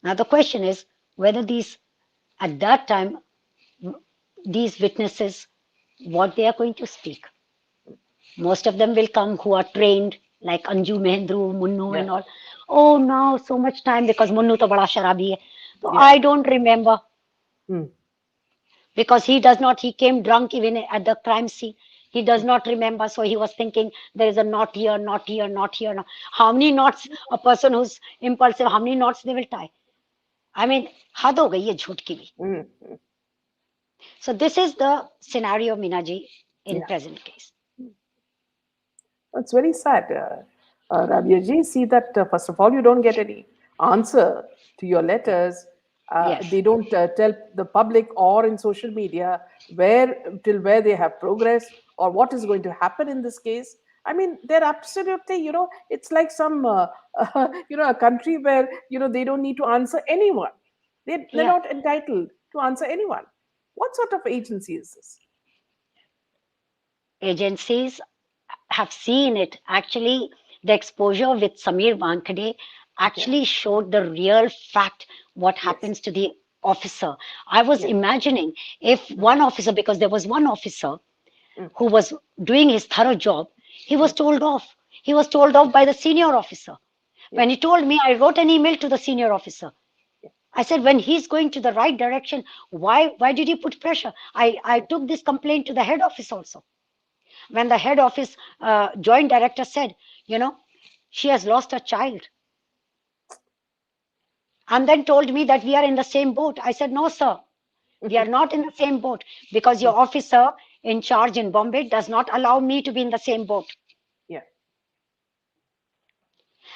[SPEAKER 2] Now the question is whether these at that time these witnesses what they are going to speak. Most of them will come who are trained, like Anju, Mehndru, Munnu,
[SPEAKER 1] Yeah.
[SPEAKER 2] and all. Oh, now so much time because Munnu to bada sharabi hai. So
[SPEAKER 1] Yeah.
[SPEAKER 2] I don't remember
[SPEAKER 1] Mm.
[SPEAKER 2] because he does not. He came drunk even at the crime scene. He does
[SPEAKER 1] Mm.
[SPEAKER 2] not remember, so he was thinking there is a knot here, not here, not here. No. How many knots a person who's impulsive? How many knots they will tie? I mean, had ho gayi hai jhoot ki bhi.
[SPEAKER 1] Mm. Mm.
[SPEAKER 2] So this is the scenario, Minaji, in
[SPEAKER 1] Yeah.
[SPEAKER 2] present case.
[SPEAKER 1] It's very sad, Rabia ji. See that, first of all, you don't get any answer to your
[SPEAKER 2] Yeah.
[SPEAKER 1] letters.
[SPEAKER 2] Yes.
[SPEAKER 1] They don't tell the public or in social media where till where they have progressed or what is going to happen in this case. I mean, they're absolutely, it's like some, a country where, they don't need to answer anyone. They're
[SPEAKER 2] Yeah.
[SPEAKER 1] not entitled to answer anyone. What sort of agency is this?
[SPEAKER 2] Agencies have seen it. Actually, the exposure with Samir Wankhede
[SPEAKER 1] Yeah.
[SPEAKER 2] actually showed the real fact what
[SPEAKER 1] Yes.
[SPEAKER 2] happens to the officer. I was
[SPEAKER 1] Yeah.
[SPEAKER 2] imagining if
[SPEAKER 1] Mm.
[SPEAKER 2] one officer, because there was one officer
[SPEAKER 1] Mm.
[SPEAKER 2] who was doing his thorough job, he was
[SPEAKER 1] Mm.
[SPEAKER 2] told off. He was told off by the senior officer.
[SPEAKER 1] Yeah.
[SPEAKER 2] When he told me, I wrote an email to the senior officer.
[SPEAKER 1] Yeah.
[SPEAKER 2] I said, when he's going to the right direction, why did you put pressure? I took this complaint to the head office also. When the head office joint director said, you know, she has lost her child, and then told me that we are in the same boat. I said, no, sir, we are not in the same boat because your officer in charge in Bombay does not allow me to be in the same boat.
[SPEAKER 1] Yeah.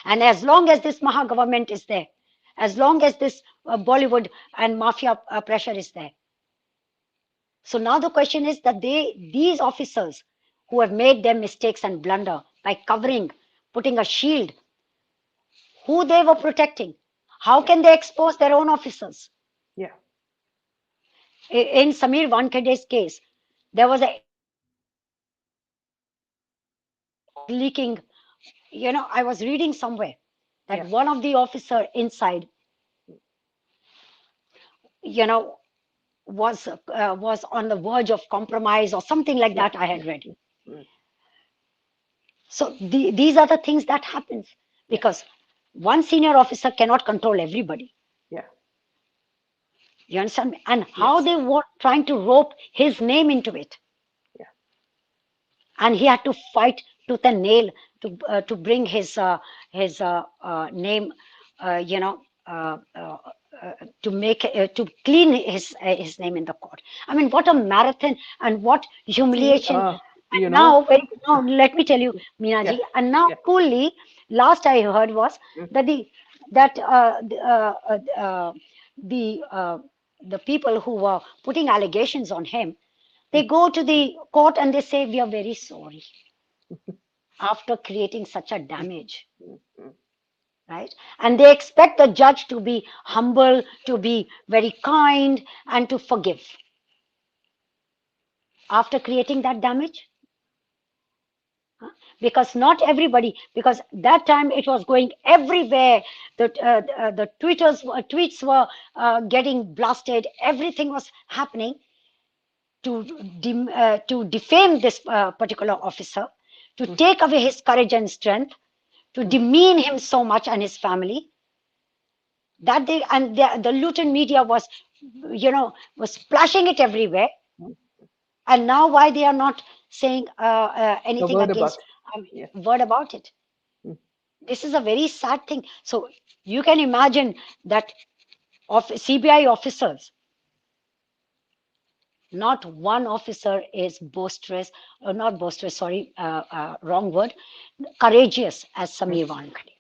[SPEAKER 2] And as long as this Maha government is there, as long as this Bollywood and mafia pressure is there. So now the question is that these officers who have made their mistakes and blunder by covering, putting a shield, who they were protecting. How
[SPEAKER 1] Yeah.
[SPEAKER 2] can they expose their own officers?
[SPEAKER 1] Yeah.
[SPEAKER 2] In Samir Wankade's case, there was a leaking. I was reading somewhere that
[SPEAKER 1] Yeah.
[SPEAKER 2] one of the officer inside you know, was on the verge of compromise or something like
[SPEAKER 1] Yeah.
[SPEAKER 2] that. I had
[SPEAKER 1] Yeah.
[SPEAKER 2] read.
[SPEAKER 1] Mm.
[SPEAKER 2] So these are the things that happens
[SPEAKER 1] Yeah.
[SPEAKER 2] because one senior officer cannot control everybody.
[SPEAKER 1] Yeah.
[SPEAKER 2] You understand me? And how
[SPEAKER 1] Yes.
[SPEAKER 2] they were trying to rope his name into it,
[SPEAKER 1] Yeah.
[SPEAKER 2] and he had to fight tooth and nail to bring his name, you know, to make to clean his name in the court. I mean, what a marathon and what
[SPEAKER 1] See,
[SPEAKER 2] humiliation.
[SPEAKER 1] you
[SPEAKER 2] And
[SPEAKER 1] know,
[SPEAKER 2] now, very now, let me tell you,
[SPEAKER 1] yeah.
[SPEAKER 2] Minaji. And now,
[SPEAKER 1] Yeah.
[SPEAKER 2] coolly, last I heard was
[SPEAKER 1] Mm.
[SPEAKER 2] that the the people who were putting allegations on him, they
[SPEAKER 1] Mm.
[SPEAKER 2] go to the court and they say, we are very sorry after creating such a
[SPEAKER 1] Mm.
[SPEAKER 2] damage,
[SPEAKER 1] Mm. Mm.
[SPEAKER 2] right? And they expect the judge to be humble, to be very kind, and to forgive after creating that damage. Because not everybody, because that time it was going everywhere. The tweets were getting blasted. Everything was happening to defame this particular officer, to
[SPEAKER 1] Mm.
[SPEAKER 2] take away his courage and strength, to
[SPEAKER 1] Mm.
[SPEAKER 2] demean him so much and his family that they and the Luton media was, was splashing it everywhere.
[SPEAKER 1] Mm.
[SPEAKER 2] And now why they are not saying
[SPEAKER 1] A
[SPEAKER 2] anything
[SPEAKER 1] word about
[SPEAKER 2] against
[SPEAKER 1] it. Yeah.
[SPEAKER 2] word about it?
[SPEAKER 1] Mm.
[SPEAKER 2] This is a very sad thing. So you can imagine that of CBI officers, not one officer is boisterous, or not boisterous, sorry, wrong word, courageous as
[SPEAKER 1] Mm.
[SPEAKER 2] Samir Wankhede.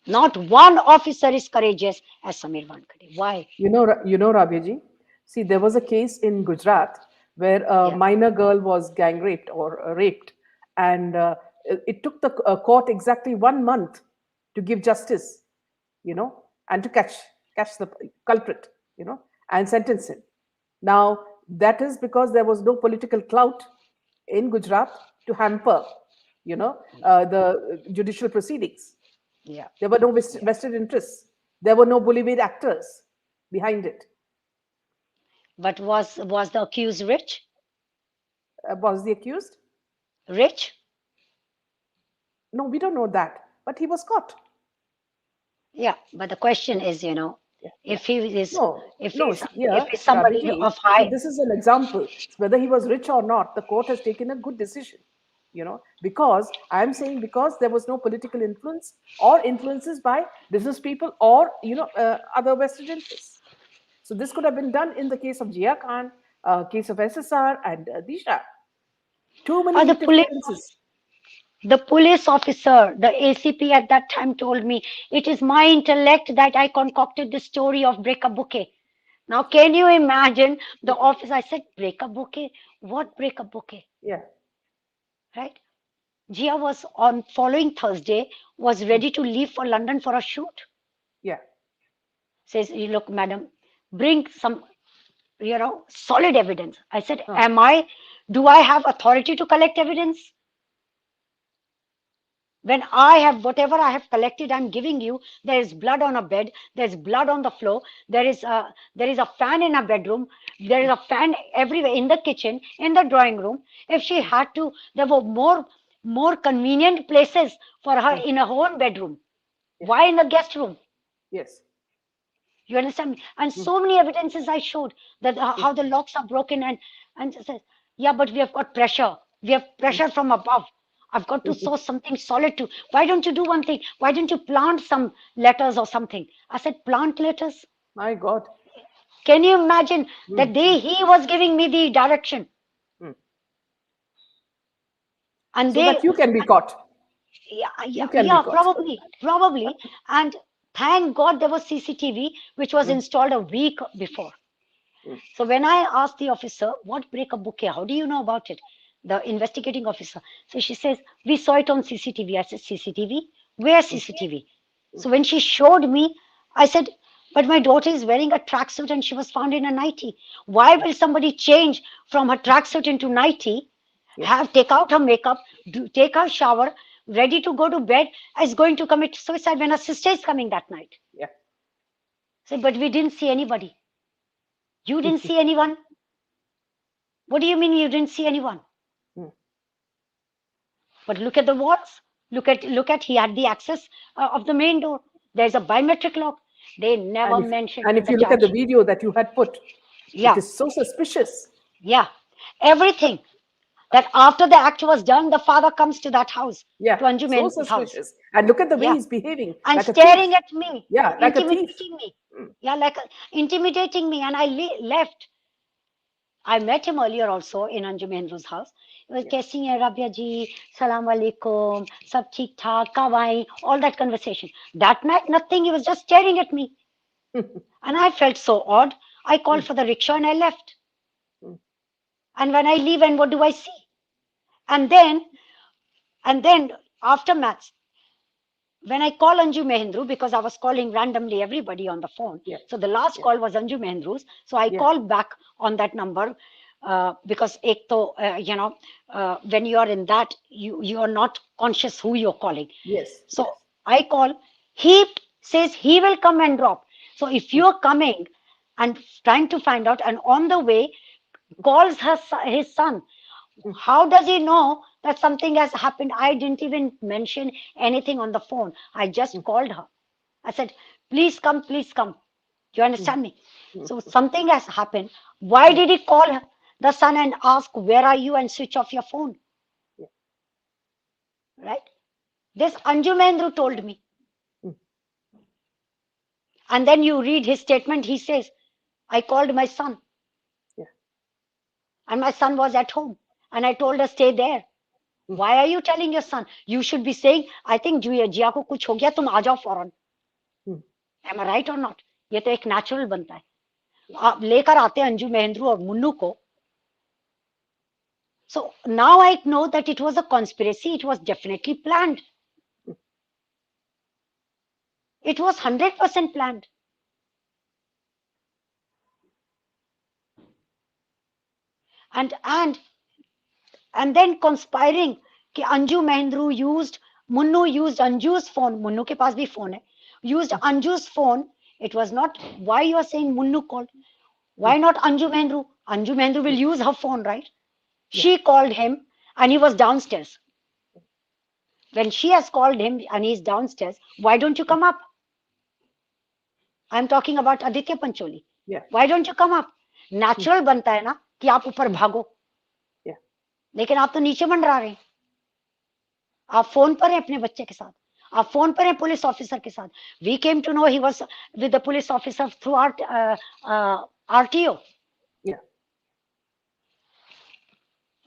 [SPEAKER 2] Not one officer is courageous as Samir Wankhede. Why?
[SPEAKER 1] Rabia, see, there was a case in Gujarat where a
[SPEAKER 2] Yeah.
[SPEAKER 1] minor girl was gang raped or raped, and it took the court exactly 1 month to give justice, and to catch the culprit, and sentence him. Now, that is because there was no political clout in Gujarat to hamper, the judicial proceedings.
[SPEAKER 2] Yeah.
[SPEAKER 1] There were no
[SPEAKER 2] Yeah.
[SPEAKER 1] vested interests. There were no Bollywood actors behind it.
[SPEAKER 2] But was the accused rich?
[SPEAKER 1] Was the accused?
[SPEAKER 2] Rich?
[SPEAKER 1] No, we don't know that. But he was caught.
[SPEAKER 2] Yeah. But the question
[SPEAKER 1] Yeah,
[SPEAKER 2] is,
[SPEAKER 1] yeah, yeah.
[SPEAKER 2] if he is
[SPEAKER 1] No,
[SPEAKER 2] if
[SPEAKER 1] no.
[SPEAKER 2] he's
[SPEAKER 1] See
[SPEAKER 2] if
[SPEAKER 1] here,
[SPEAKER 2] he's somebody
[SPEAKER 1] Rabiji.
[SPEAKER 2] of
[SPEAKER 1] See,
[SPEAKER 2] high,
[SPEAKER 1] this is an example. Whether he was rich or not, the court has taken a good decision. Because I am saying because there was no political influence or influences by business people or other vested interests. So this could have been done in the case of Jia Khan, case of SSR and Disha. Too
[SPEAKER 2] or
[SPEAKER 1] many interferences.
[SPEAKER 2] the police officer, the ACP at that time told me, it is my intellect that I concocted the story of break a bouquet. Now, can you imagine the office? I said, break a bouquet? What break a bouquet?
[SPEAKER 1] Yeah.
[SPEAKER 2] Right? Gia was on following Thursday, was
[SPEAKER 1] Mm.
[SPEAKER 2] ready to leave for London for a shoot.
[SPEAKER 1] Yeah.
[SPEAKER 2] Says, look, madam, bring some, solid evidence. I said,
[SPEAKER 1] Huh.
[SPEAKER 2] do I have authority to collect evidence? When I have whatever I have collected, I'm giving you. There is blood on a bed. There's blood on the floor. There is a fan in a bedroom. There is a fan everywhere in the kitchen, in the drawing room. If she
[SPEAKER 1] Mm.
[SPEAKER 2] had to, there were more convenient places for her
[SPEAKER 1] Mm.
[SPEAKER 2] in her own bedroom.
[SPEAKER 1] Yeah.
[SPEAKER 2] Why in the guest room?
[SPEAKER 1] Yes.
[SPEAKER 2] You understand me? And
[SPEAKER 1] Mm.
[SPEAKER 2] so many evidences I showed that
[SPEAKER 1] Mm.
[SPEAKER 2] how the locks are broken and says, yeah, but we have got pressure. We have
[SPEAKER 1] Mm.
[SPEAKER 2] pressure from above. I've got to source something solid to. Why don't you do one thing? Why don't you plant some letters or something? I said, plant letters.
[SPEAKER 1] My God.
[SPEAKER 2] Can you imagine
[SPEAKER 1] Mm.
[SPEAKER 2] that he was giving me the direction
[SPEAKER 1] Mm.
[SPEAKER 2] and
[SPEAKER 1] So
[SPEAKER 2] they
[SPEAKER 1] that you can be caught.
[SPEAKER 2] yeah,
[SPEAKER 1] You
[SPEAKER 2] yeah,
[SPEAKER 1] can be
[SPEAKER 2] yeah,
[SPEAKER 1] caught.
[SPEAKER 2] probably. And thank God there was CCTV which was
[SPEAKER 1] Mm.
[SPEAKER 2] installed a week before.
[SPEAKER 1] Mm.
[SPEAKER 2] So when I asked the officer, what break a bouquet? How do you know about it? The investigating officer. So she says, we saw it on CCTV. I said, CCTV? Where
[SPEAKER 1] Mm.
[SPEAKER 2] CCTV?
[SPEAKER 1] Mm.
[SPEAKER 2] So when she showed me, I said, but my daughter is wearing a tracksuit and she was found in a nightie. Why
[SPEAKER 1] Yeah.
[SPEAKER 2] will somebody change from her tracksuit into nightie,
[SPEAKER 1] Yeah.
[SPEAKER 2] take out her makeup, take her shower, ready to go to bed, is going to commit suicide when her sister is coming that night?
[SPEAKER 1] Yeah.
[SPEAKER 2] Said, but we didn't see anybody. You didn't see anyone? What do you mean you didn't see anyone?
[SPEAKER 1] Mm.
[SPEAKER 2] But look at the walls. Look at he had the access of the main door. There's a biometric lock. They never
[SPEAKER 1] And if
[SPEAKER 2] mentioned
[SPEAKER 1] and
[SPEAKER 2] to
[SPEAKER 1] if
[SPEAKER 2] the
[SPEAKER 1] you look at the
[SPEAKER 2] judge.
[SPEAKER 1] video that you had put, it
[SPEAKER 2] Yeah,
[SPEAKER 1] is so suspicious.
[SPEAKER 2] yeah. Everything. That after the act was done, the father comes to that house,
[SPEAKER 1] Yeah,
[SPEAKER 2] to Anju
[SPEAKER 1] so
[SPEAKER 2] Mehendru's house.
[SPEAKER 1] suspicious. And look at the way
[SPEAKER 2] Yeah.
[SPEAKER 1] he's behaving,
[SPEAKER 2] And
[SPEAKER 1] like a thief.
[SPEAKER 2] staring at me,
[SPEAKER 1] Yeah, like a thief.
[SPEAKER 2] intimidating me.
[SPEAKER 1] Mm.
[SPEAKER 2] Yeah, like intimidating me. And I left. I met him earlier also in Anju Mehendru's house. He was,
[SPEAKER 1] Yeah.
[SPEAKER 2] कैसी हैं Rabia ji, salam alaikum, sab theek thaak, kab aayi, all that conversation. That night, nothing. He was just staring at me. And I felt so odd. I called
[SPEAKER 1] Mm.
[SPEAKER 2] for the rickshaw and I left.
[SPEAKER 1] Mm.
[SPEAKER 2] And when I leave, and what do I see? And then, and then aftermath, when I call Anju Mehendru, because I was calling randomly everybody on the phone.
[SPEAKER 1] Yeah,
[SPEAKER 2] So the last
[SPEAKER 1] yeah,
[SPEAKER 2] call was Anju Mehendru's. So I
[SPEAKER 1] yeah.
[SPEAKER 2] called back on that number because ek to, when you are in that, you are not conscious who you're calling.
[SPEAKER 1] Yes,
[SPEAKER 2] So
[SPEAKER 1] yes.
[SPEAKER 2] I call. He says he will come and drop. So if
[SPEAKER 1] Mm.
[SPEAKER 2] you're coming and trying to find out, and on the way calls his son,
[SPEAKER 1] Mm.
[SPEAKER 2] how does he know that something has happened? I didn't even mention anything on the phone. I just
[SPEAKER 1] Mm.
[SPEAKER 2] called her. I said, please come, please come. Do you
[SPEAKER 1] Mm.
[SPEAKER 2] understand me?
[SPEAKER 1] Mm.
[SPEAKER 2] So something has happened. Why
[SPEAKER 1] Yeah,
[SPEAKER 2] did he call the son and ask, where are you, and switch off your phone?
[SPEAKER 1] yeah.
[SPEAKER 2] Right? This Anju Mehndru told me.
[SPEAKER 1] Mm.
[SPEAKER 2] And then you read his statement. He says, I called my son,
[SPEAKER 1] Yeah.
[SPEAKER 2] and my son was at home. And I told her, stay there.
[SPEAKER 1] Mm.
[SPEAKER 2] Why are you telling your son? You should be saying, I think जिया को कुछ हो गया, तुम आ जाओ फौरन.
[SPEAKER 1] Mm.
[SPEAKER 2] Am I right or not? ये तो एक natural बनता है. आप लेकर आते हैं अंजू महेंद्रू और मुन्नू को. So now I know that it was a conspiracy. It was definitely planned. It was 100% planned. And and and then conspiring कि Anju Mahendru used, Munnu used अंजू's phone. Munnu के पास भी phone है. Used अंजू's phone. It was not, why you are saying Munnu called. Why
[SPEAKER 1] Mm.
[SPEAKER 2] not Anju Mehndru? Anju Mehndru will
[SPEAKER 1] Mm.
[SPEAKER 2] use her phone, right?
[SPEAKER 1] Yeah.
[SPEAKER 2] She called him and he was downstairs. When she has called him and he's downstairs, why don't you come up? I'm talking about Aditya Pancholi.
[SPEAKER 1] Yeah.
[SPEAKER 2] Why don't you come up?
[SPEAKER 1] Mm.
[SPEAKER 2] Natural बनता है ना कि आप ऊपर भागो.
[SPEAKER 1] Yeah.
[SPEAKER 2] लेकिन आप तो नीचे मंडरा रहे हैं. आप फोन पर हैं अपने बच्चे के साथ. आप फोन पर हैं पुलिस ऑफिसर के साथ. We came to know he was with the police officer through RTO
[SPEAKER 1] Yeah.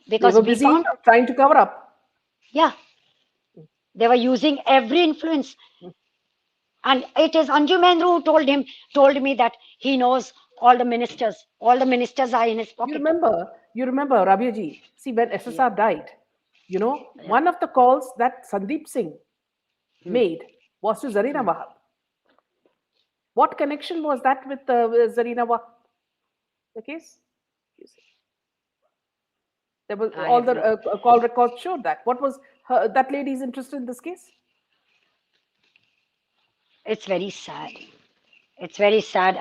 [SPEAKER 1] They
[SPEAKER 2] because
[SPEAKER 1] were
[SPEAKER 2] we found
[SPEAKER 1] busy
[SPEAKER 2] out.
[SPEAKER 1] trying to cover up.
[SPEAKER 2] Yeah, they were using every influence.
[SPEAKER 1] Mm.
[SPEAKER 2] And it is Anju Mehndru who told me that he knows all the ministers. All the ministers are in his
[SPEAKER 1] You
[SPEAKER 2] pocket.
[SPEAKER 1] remember, you remember, Rabia ji, see, when
[SPEAKER 2] Yeah,
[SPEAKER 1] SSR died,
[SPEAKER 2] yeah.
[SPEAKER 1] one of the calls that Sandeep Singh
[SPEAKER 2] Hmm,
[SPEAKER 1] made was to Zarina
[SPEAKER 2] hmm.
[SPEAKER 1] Wahab. What connection was that with Zarina Wahab? The case? You see. There was
[SPEAKER 2] I
[SPEAKER 1] all
[SPEAKER 2] have
[SPEAKER 1] the
[SPEAKER 2] no.
[SPEAKER 1] call records showed that. What was that lady's interest in this case?
[SPEAKER 2] It's very sad. It's very sad.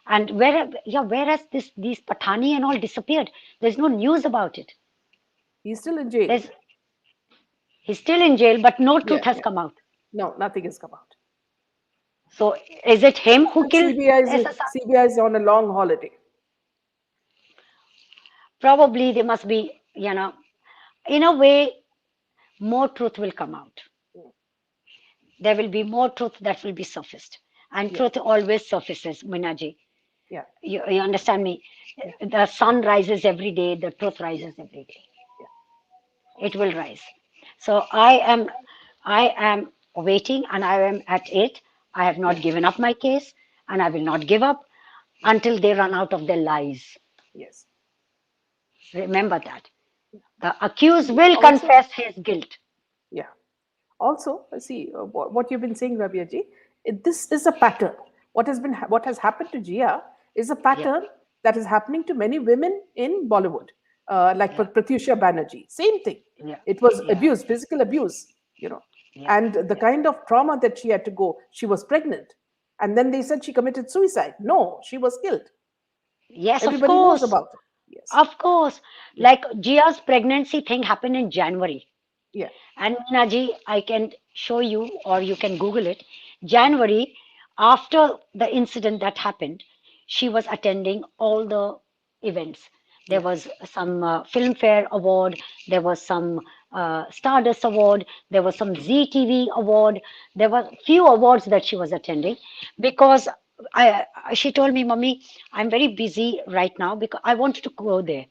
[SPEAKER 2] And where has these Pathani and all disappeared? There's no news about it.
[SPEAKER 1] He's still in jail.
[SPEAKER 2] There's He's still in jail, but no truth
[SPEAKER 1] Yeah,
[SPEAKER 2] has
[SPEAKER 1] yeah.
[SPEAKER 2] come out.
[SPEAKER 1] No, nothing has come out.
[SPEAKER 2] So is it him
[SPEAKER 1] I
[SPEAKER 2] who
[SPEAKER 1] think
[SPEAKER 2] killed SSR?
[SPEAKER 1] CBI is on a long holiday.
[SPEAKER 2] Probably they must be, in a way, more truth will come out. There will be more truth that will be surfaced. And
[SPEAKER 1] Yeah,
[SPEAKER 2] truth always surfaces, Minaji.
[SPEAKER 1] yeah,
[SPEAKER 2] You understand me?
[SPEAKER 1] yeah,
[SPEAKER 2] The sun rises every day, the truth
[SPEAKER 1] yeah,
[SPEAKER 2] rises every day.
[SPEAKER 1] yeah.
[SPEAKER 2] It will rise. So I am waiting and I am at it. I have not
[SPEAKER 1] Yeah.
[SPEAKER 2] given up my case and I will not give up until they run out of their lies.
[SPEAKER 1] Yes.
[SPEAKER 2] Remember that. The accused
[SPEAKER 1] See,
[SPEAKER 2] will
[SPEAKER 1] also,
[SPEAKER 2] confess his guilt.
[SPEAKER 1] yeah. Also, see what you've been saying, Rabia ji. This is a pattern. What has happened to Jia is a
[SPEAKER 2] Yeah,
[SPEAKER 1] pattern that is happening to many women in Bollywood, like
[SPEAKER 2] yeah,
[SPEAKER 1] Pratyusha Banerjee. Same thing.
[SPEAKER 2] yeah,
[SPEAKER 1] It was
[SPEAKER 2] yeah,
[SPEAKER 1] abuse, physical abuse,
[SPEAKER 2] yeah,
[SPEAKER 1] and the
[SPEAKER 2] yeah,
[SPEAKER 1] kind of trauma that she had to go. She was pregnant. And then they said she committed suicide. No, she was killed.
[SPEAKER 2] Yes, of
[SPEAKER 1] Everybody knows
[SPEAKER 2] course.
[SPEAKER 1] about it. Yes.
[SPEAKER 2] Of course.
[SPEAKER 1] Yeah.
[SPEAKER 2] Like Gia's pregnancy thing happened in January.
[SPEAKER 1] Yeah.
[SPEAKER 2] And Minaji, I can show you or you can Google it. January, after the incident that happened, she was attending all the events. There
[SPEAKER 1] Yeah.
[SPEAKER 2] was some Filmfare Award, there was some Stardust Award, there was some ZTV Award, there were few awards that she was attending because she told me, Mommy, I'm very busy right now because I wanted to go there.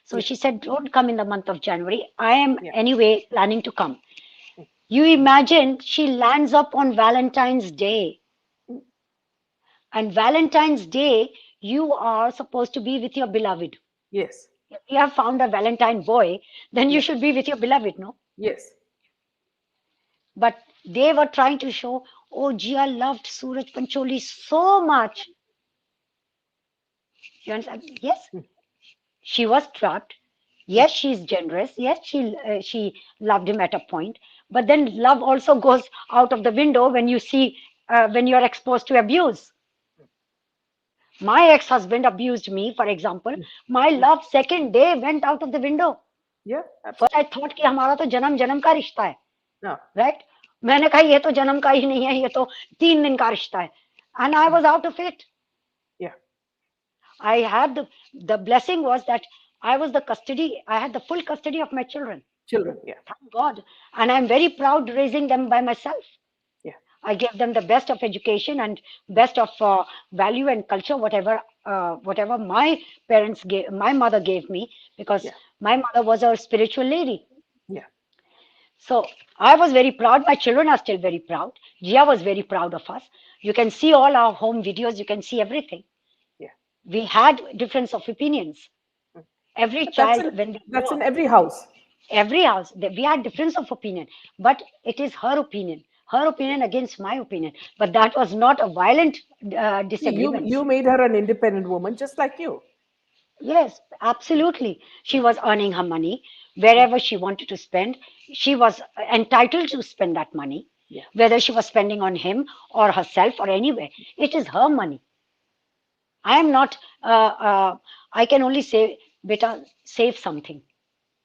[SPEAKER 2] So
[SPEAKER 1] Yeah.
[SPEAKER 2] she said, don't come in the month of January. I am
[SPEAKER 1] Yeah.
[SPEAKER 2] anyway planning to come. You imagine she lands up on Valentine's Day.
[SPEAKER 1] Mm.
[SPEAKER 2] And Valentine's Day, you are supposed to be with your beloved.
[SPEAKER 1] Yes.
[SPEAKER 2] If you have found a Valentine boy, then you
[SPEAKER 1] Yeah.
[SPEAKER 2] should be with your beloved, no?
[SPEAKER 1] Yes.
[SPEAKER 2] But they were trying to show, oh, Jia loved Suraj Pancholi so much. You understand? Yes,
[SPEAKER 1] Mm.
[SPEAKER 2] she was trapped.
[SPEAKER 1] Mm.
[SPEAKER 2] Yes, she's generous. Yes, she loved him at a point. But then love also goes out of the window when you see when you're exposed to abuse. My ex-husband abused me, for example.
[SPEAKER 1] Mm.
[SPEAKER 2] My
[SPEAKER 1] Mm.
[SPEAKER 2] love second day went out of the window.
[SPEAKER 1] Yeah.
[SPEAKER 2] First I
[SPEAKER 1] Absolutely.
[SPEAKER 2] thought कि हमारा तो जन्म जन्म का रिश्ता है,
[SPEAKER 1] No.
[SPEAKER 2] right? मैंने कहा ये तो जन्म का ही नहीं है, ये तो 3 दिन का रिश्ता है. And I
[SPEAKER 1] Mm.
[SPEAKER 2] was out of it.
[SPEAKER 1] Yeah.
[SPEAKER 2] I had the blessing was that I was the custody. I had the full custody of my children.
[SPEAKER 1] Children. Yeah.
[SPEAKER 2] Thank God. And I'm very proud raising them by myself.
[SPEAKER 1] Yeah.
[SPEAKER 2] I gave them the best of education and best of value and culture, whatever my parents gave, my mother gave me, because
[SPEAKER 1] Yeah.
[SPEAKER 2] my mother was a spiritual lady.
[SPEAKER 1] Yeah.
[SPEAKER 2] So I was very proud. My children are still very proud. Gia was very proud of us. You can see all our home videos. You can see everything.
[SPEAKER 1] Yeah.
[SPEAKER 2] We had difference of opinions.
[SPEAKER 1] Mm.
[SPEAKER 2] Every
[SPEAKER 1] But that's
[SPEAKER 2] child,
[SPEAKER 1] in
[SPEAKER 2] when they grow
[SPEAKER 1] that's in
[SPEAKER 2] up,
[SPEAKER 1] every house.
[SPEAKER 2] every house, we had difference of opinion, but it is her opinion against my opinion. But that was not a violent
[SPEAKER 1] See,
[SPEAKER 2] disagreements.
[SPEAKER 1] you made her an independent woman, just like you.
[SPEAKER 2] Yes, absolutely. She was earning her money wherever she wanted to spend. She was entitled to spend that money,
[SPEAKER 1] Yeah.
[SPEAKER 2] whether she was spending on him or herself or anywhere. It is her money. I am not. I can only say, beta, save something,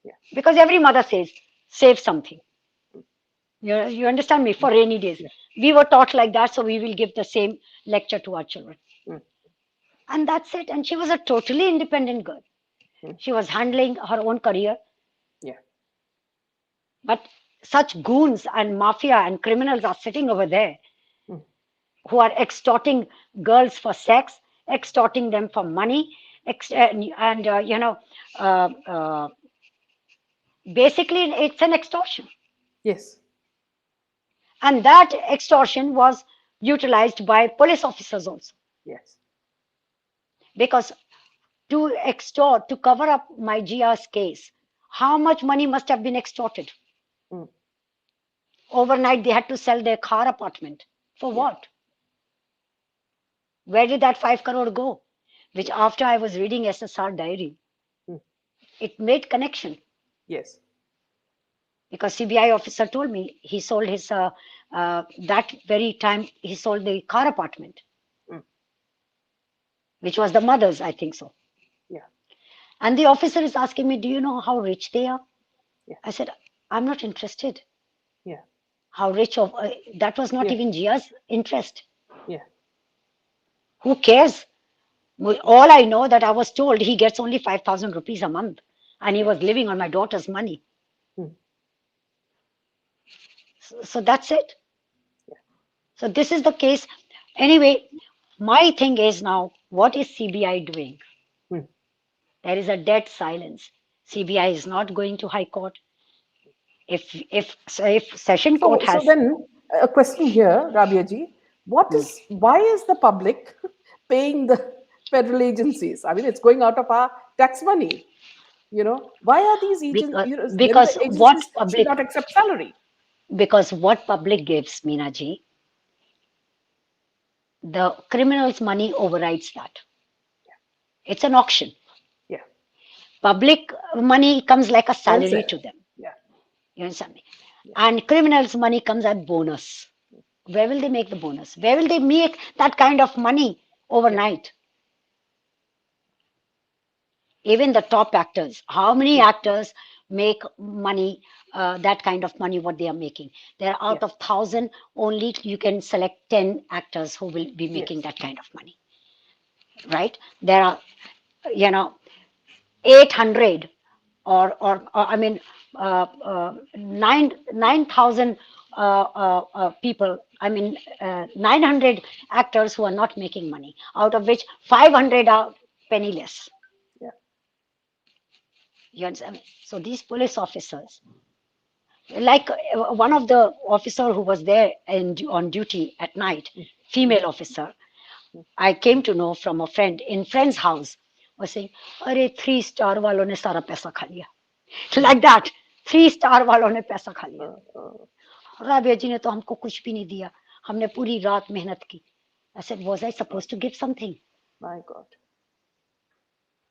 [SPEAKER 1] Yeah.
[SPEAKER 2] because every mother says, save something. You understand me? For rainy days.
[SPEAKER 1] Yeah.
[SPEAKER 2] We were taught like that, so we will give the same lecture to our children.
[SPEAKER 1] Mm.
[SPEAKER 2] And that's it. And she was a totally independent girl.
[SPEAKER 1] Mm.
[SPEAKER 2] She was handling her own career.
[SPEAKER 1] Yeah.
[SPEAKER 2] But such goons and mafia and criminals are sitting over there
[SPEAKER 1] Mm.
[SPEAKER 2] who are extorting girls for sex, extorting them for money, and uh, uh, basically it's an extortion.
[SPEAKER 1] Yes.
[SPEAKER 2] And that extortion was utilized by police officers also.
[SPEAKER 1] Yes.
[SPEAKER 2] Because to extort, to cover up my Gia's case, how much money must have been extorted?
[SPEAKER 1] Mm.
[SPEAKER 2] Overnight, they had to sell their car apartment. For
[SPEAKER 1] Yeah.
[SPEAKER 2] what? Where did that 5 crore go? Which,
[SPEAKER 1] Yeah.
[SPEAKER 2] after I was reading SSR diary,
[SPEAKER 1] Mm.
[SPEAKER 2] it made connection
[SPEAKER 1] Yes.
[SPEAKER 2] because CBI officer told me he sold his, that very time, he sold the car apartment,
[SPEAKER 1] Mm.
[SPEAKER 2] which was the mother's, I think so.
[SPEAKER 1] Yeah.
[SPEAKER 2] And the officer is asking me, do you know how rich they are?
[SPEAKER 1] Yeah.
[SPEAKER 2] I said, I'm not interested.
[SPEAKER 1] Yeah.
[SPEAKER 2] How rich of that was not
[SPEAKER 1] Yeah.
[SPEAKER 2] even Gia's interest.
[SPEAKER 1] Yeah.
[SPEAKER 2] Who cares? All I know that I was told he gets only 5,000 rupees a month and he
[SPEAKER 1] Yeah.
[SPEAKER 2] was living on my daughter's money.
[SPEAKER 1] Mm.
[SPEAKER 2] So that's it.
[SPEAKER 1] Yeah.
[SPEAKER 2] So this is the case. Anyway, my thing is now, what is CBI doing?
[SPEAKER 1] Mm.
[SPEAKER 2] There is a dead silence. CBI is not going to High Court. If Session Court
[SPEAKER 1] So
[SPEAKER 2] has,
[SPEAKER 1] then a question here, Rabia ji,
[SPEAKER 2] hmm,
[SPEAKER 1] why is the public paying the federal agencies? I mean, it's going out of our tax money. Why are these agents? Then the
[SPEAKER 2] because what
[SPEAKER 1] agencies should
[SPEAKER 2] public
[SPEAKER 1] not accept salary.
[SPEAKER 2] because what public gives, Meenaji, the criminals' money overrides that. It's an auction.
[SPEAKER 1] Yeah.
[SPEAKER 2] Public money comes like a
[SPEAKER 1] Well
[SPEAKER 2] salary
[SPEAKER 1] said.
[SPEAKER 2] to them.
[SPEAKER 1] Yeah.
[SPEAKER 2] You understand me?
[SPEAKER 1] Yeah.
[SPEAKER 2] And criminals' money comes as bonus. Where will they make the bonus? Where will they make that kind of money
[SPEAKER 1] Yeah.
[SPEAKER 2] overnight? Even the top actors, how many
[SPEAKER 1] Yeah.
[SPEAKER 2] actors make money, that kind of money what they are making? There are
[SPEAKER 1] Yeah.
[SPEAKER 2] out of 1,000, only you can select 10 actors who will be making
[SPEAKER 1] Yes.
[SPEAKER 2] that kind of money, right? There are, you know, 800, or I mean, 9,000 people, I mean, 900 actors who are not making money, out of which 500 are penniless.
[SPEAKER 1] Yeah.
[SPEAKER 2] You understand? So these police officers, like one of the officer who was there on duty at night,
[SPEAKER 1] Mm, mm,
[SPEAKER 2] female officer,
[SPEAKER 1] mm.
[SPEAKER 2] I came to know from a friend in friend's house, was saying, "अरे 3 star वालों ने सारा पैसा खा लिया."
[SPEAKER 1] Mm.
[SPEAKER 2] Like that, 3 star वालों ने पैसा खा लिया,
[SPEAKER 1] Uh, uh,
[SPEAKER 2] राबिया जी ने तो हमको कुछ भी नहीं दिया, हमने पूरी रात मेहनत की. I said, was I
[SPEAKER 1] uh,
[SPEAKER 2] supposed to give something?
[SPEAKER 1] my God.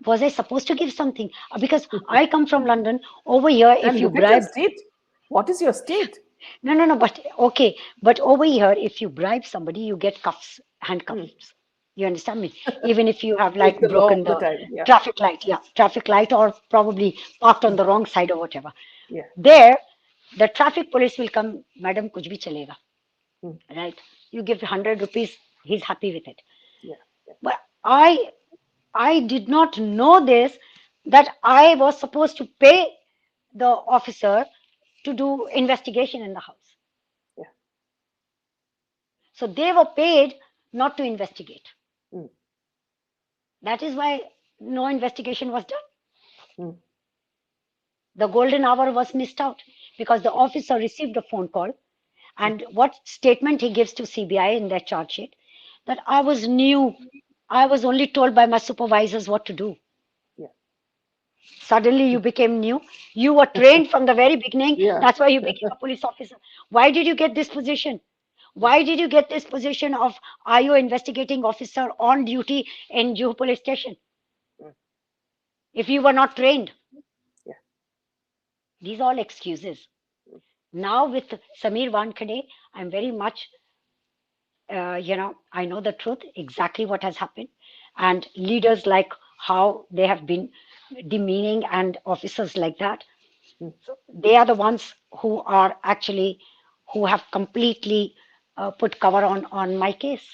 [SPEAKER 2] Was I supposed to give something? Because I come from London. Over here, if
[SPEAKER 1] And
[SPEAKER 2] you
[SPEAKER 1] look at your
[SPEAKER 2] bribe,
[SPEAKER 1] state. What is your state?
[SPEAKER 2] no, no, no, but okay, but over here, if you bribe somebody, you get cuffs,
[SPEAKER 1] Mm.
[SPEAKER 2] handcuffs. You understand me? Even if you have
[SPEAKER 1] Break
[SPEAKER 2] like
[SPEAKER 1] the law
[SPEAKER 2] broken
[SPEAKER 1] of the
[SPEAKER 2] the
[SPEAKER 1] time. Yeah.
[SPEAKER 2] traffic light, yeah, traffic light, or probably parked on
[SPEAKER 1] Mm.
[SPEAKER 2] the wrong side or whatever.
[SPEAKER 1] Yeah.
[SPEAKER 2] There, the traffic police will come, madam, kuch bhi chalega,
[SPEAKER 1] Mm.
[SPEAKER 2] right? You give 100 rupees, he's happy with it.
[SPEAKER 1] Yeah. Yeah.
[SPEAKER 2] But I did not know this, that I was supposed to pay the officer to do investigation in the house.
[SPEAKER 1] Yeah.
[SPEAKER 2] So they were paid not to investigate.
[SPEAKER 1] Mm.
[SPEAKER 2] That is why no investigation was done.
[SPEAKER 1] Mm.
[SPEAKER 2] The golden hour was missed out because the officer received a phone call,
[SPEAKER 1] Mm.
[SPEAKER 2] and what statement he gives to CBI in their charge sheet, that I was new. I was only told by my supervisors what to do.
[SPEAKER 1] Yeah.
[SPEAKER 2] Suddenly you became new. You were trained from the very beginning.
[SPEAKER 1] Yeah.
[SPEAKER 2] That's why you became a police officer. Why did you get this position? Why did you get this position of IO investigating officer on duty in Juhu police station
[SPEAKER 1] Mm.
[SPEAKER 2] if you were not trained?
[SPEAKER 1] Yeah.
[SPEAKER 2] These are all excuses. Now with Samir Wankhede, I'm very much, I know the truth, exactly what has happened. And leaders like how they have been demeaning, and officers like that,
[SPEAKER 1] Mm.
[SPEAKER 2] they are the ones who are actually, who have completely put cover on my case.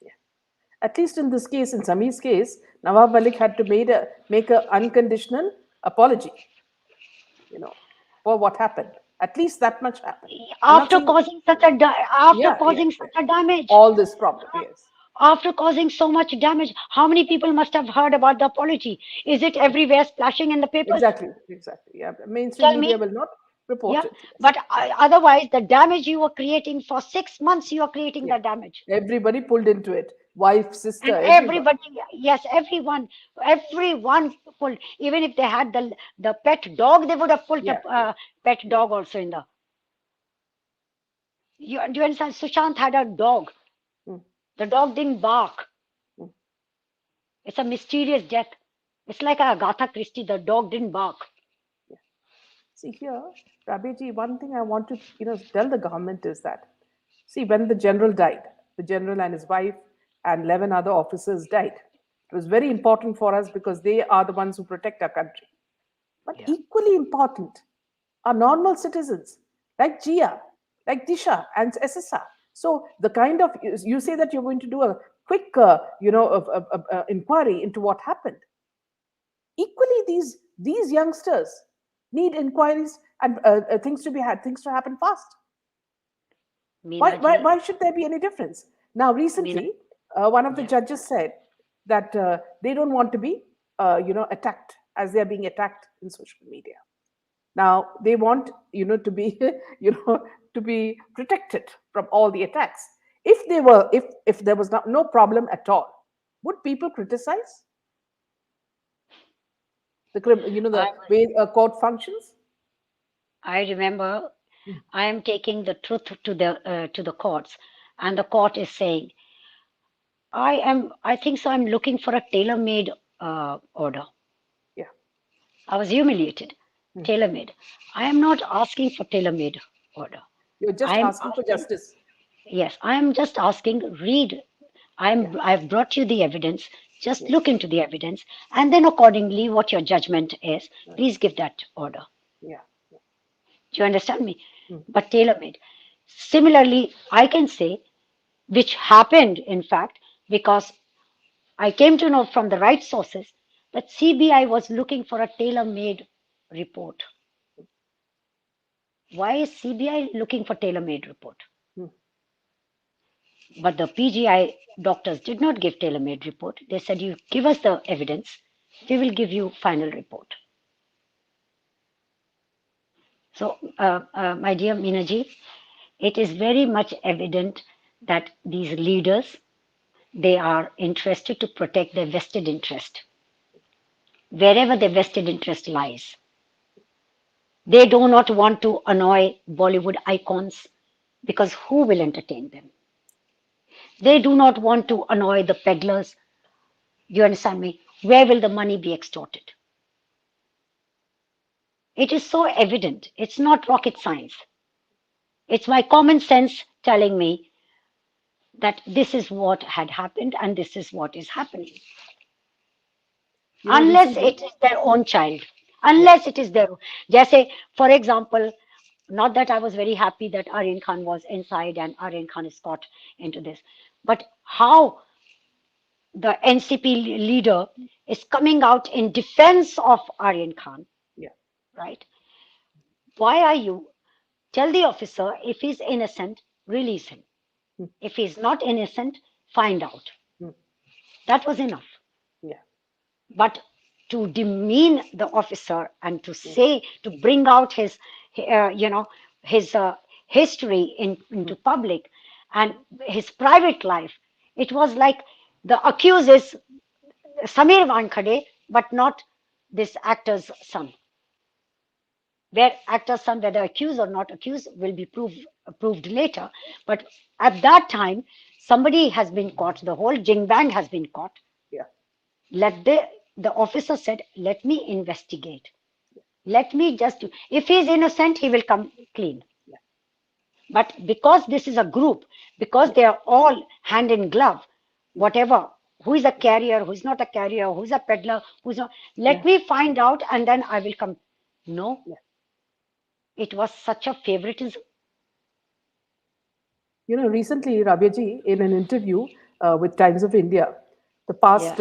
[SPEAKER 1] Yeah. At least in this case, in Samir's case, Nawab Malik had to make a unconditional apology, you know, for what happened. At least that much happened. I'm not
[SPEAKER 2] After
[SPEAKER 1] saying,
[SPEAKER 2] causing such a after
[SPEAKER 1] yeah, yeah,
[SPEAKER 2] causing
[SPEAKER 1] yeah.
[SPEAKER 2] such a damage,
[SPEAKER 1] All this problem, yes.
[SPEAKER 2] after causing so much damage, how many people must have heard about the apology? Is it everywhere splashing in the papers?
[SPEAKER 1] Exactly, exactly. Yeah, mainstream
[SPEAKER 2] Tell
[SPEAKER 1] media
[SPEAKER 2] me.
[SPEAKER 1] will not report
[SPEAKER 2] Yeah,
[SPEAKER 1] it. Yes,
[SPEAKER 2] but otherwise, the damage you were creating for 6 months, you are creating
[SPEAKER 1] yeah.
[SPEAKER 2] the damage.
[SPEAKER 1] Everybody pulled into it. Wife, sister,
[SPEAKER 2] And
[SPEAKER 1] everybody.
[SPEAKER 2] everybody, yes, everyone pulled. Even if they had the pet dog, they would have pulled the
[SPEAKER 1] Yeah, yeah,
[SPEAKER 2] pet
[SPEAKER 1] yeah.
[SPEAKER 2] dog also in the. Do you understand? Sushant had a dog.
[SPEAKER 1] Mm,
[SPEAKER 2] The dog didn't bark.
[SPEAKER 1] mm,
[SPEAKER 2] It's a mysterious death. It's like a Agatha Christie. The dog didn't bark.
[SPEAKER 1] yeah. See here, Rabiji, one thing I want to tell the government is that, see, when the general died, the general and his wife and 11 other officers died. It was very important for us because they are the ones who protect our country. But
[SPEAKER 2] Yeah.
[SPEAKER 1] equally important are normal citizens like Jia, like Disha, and SSR. So the kind of, you say that you're going to do a quick, inquiry into what happened. Equally, these youngsters need inquiries and things to happen fast.
[SPEAKER 2] Meena
[SPEAKER 1] Why
[SPEAKER 2] ji,
[SPEAKER 1] should there be any difference? Now,
[SPEAKER 2] Meena,
[SPEAKER 1] recently, one of the
[SPEAKER 2] yeah.
[SPEAKER 1] judges said that they don't want to be, attacked as they are being attacked in social media. Now they want, to be, to be protected from all the attacks. If there was no problem at all, would people criticize the
[SPEAKER 2] I,
[SPEAKER 1] way a court functions?
[SPEAKER 2] I remember
[SPEAKER 1] Mm.
[SPEAKER 2] I am taking the truth to the courts, and the court is saying, I think so. I'm looking for a tailor-made order.
[SPEAKER 1] Yeah.
[SPEAKER 2] I was humiliated.
[SPEAKER 1] Mm.
[SPEAKER 2] Tailor-made. I am not asking for tailor-made order.
[SPEAKER 1] You're
[SPEAKER 2] I
[SPEAKER 1] just
[SPEAKER 2] am
[SPEAKER 1] asking for
[SPEAKER 2] asking,
[SPEAKER 1] justice.
[SPEAKER 2] Yes, I am just asking, read.
[SPEAKER 1] Yeah,
[SPEAKER 2] I've brought you the evidence. Just
[SPEAKER 1] yes,
[SPEAKER 2] look into the evidence, and then accordingly, what your judgment is,
[SPEAKER 1] right.
[SPEAKER 2] please give that order.
[SPEAKER 1] Yeah, yeah.
[SPEAKER 2] Do you understand me?
[SPEAKER 1] Mm,
[SPEAKER 2] But tailor-made. Similarly, I can say, which happened, in fact, because I came to know from the right sources that CBI was looking for a tailor-made report. Why is CBI looking for tailor-made report?
[SPEAKER 1] mm.
[SPEAKER 2] But the PGI doctors did not give tailor-made report. They said, you give us the evidence, we will give you final report. So, my dear Minaji, it is very much evident that these leaders, they are interested to protect their vested interest, wherever their vested interest lies. They do not want to annoy Bollywood icons because who will entertain them? They do not want to annoy the peddlers. You understand me? Where will the money be extorted? It is so evident. It's not rocket science. It's my common sense telling me that this is what had happened and this is what is happening. Unless
[SPEAKER 1] Recently,
[SPEAKER 2] it is their own child.
[SPEAKER 1] yeah,
[SPEAKER 2] Unless it is their own. Jaise, for example, not that I was very happy that Aryan Khan was inside and Aryan Khan is caught into this, but how the NCP leader is coming out in defense of Aryan Khan,
[SPEAKER 1] yeah,
[SPEAKER 2] right? Why are you? Tell the officer if he's innocent, release him.
[SPEAKER 1] mm,
[SPEAKER 2] If he's not innocent, find out.
[SPEAKER 1] mm,
[SPEAKER 2] That was enough.
[SPEAKER 1] yeah,
[SPEAKER 2] But to demean the officer and to
[SPEAKER 1] mm,
[SPEAKER 2] say, to bring out his, his history
[SPEAKER 1] mm,
[SPEAKER 2] into public and his private life, it was like the accused is Samir Wankhede, but not this actor's son. Where actor's son, whether accused or not accused, will be proved later. But at that time, somebody has been caught. The whole Jingbang has been caught.
[SPEAKER 1] yeah,
[SPEAKER 2] Let the officer said, "Let me investigate. Let me just do. If he is innocent, he will come clean."
[SPEAKER 1] yeah,
[SPEAKER 2] But because this is a group, because
[SPEAKER 1] yeah,
[SPEAKER 2] they are all hand in glove, whatever, who is a carrier, who is not a carrier, who is a peddler, who's not, let
[SPEAKER 1] yeah,
[SPEAKER 2] me find out and then I will come. No,
[SPEAKER 1] yeah.
[SPEAKER 2] it was such a favoritism.
[SPEAKER 1] Recently, Rabyaji, in an interview with Times of India, the
[SPEAKER 2] Yeah.
[SPEAKER 1] past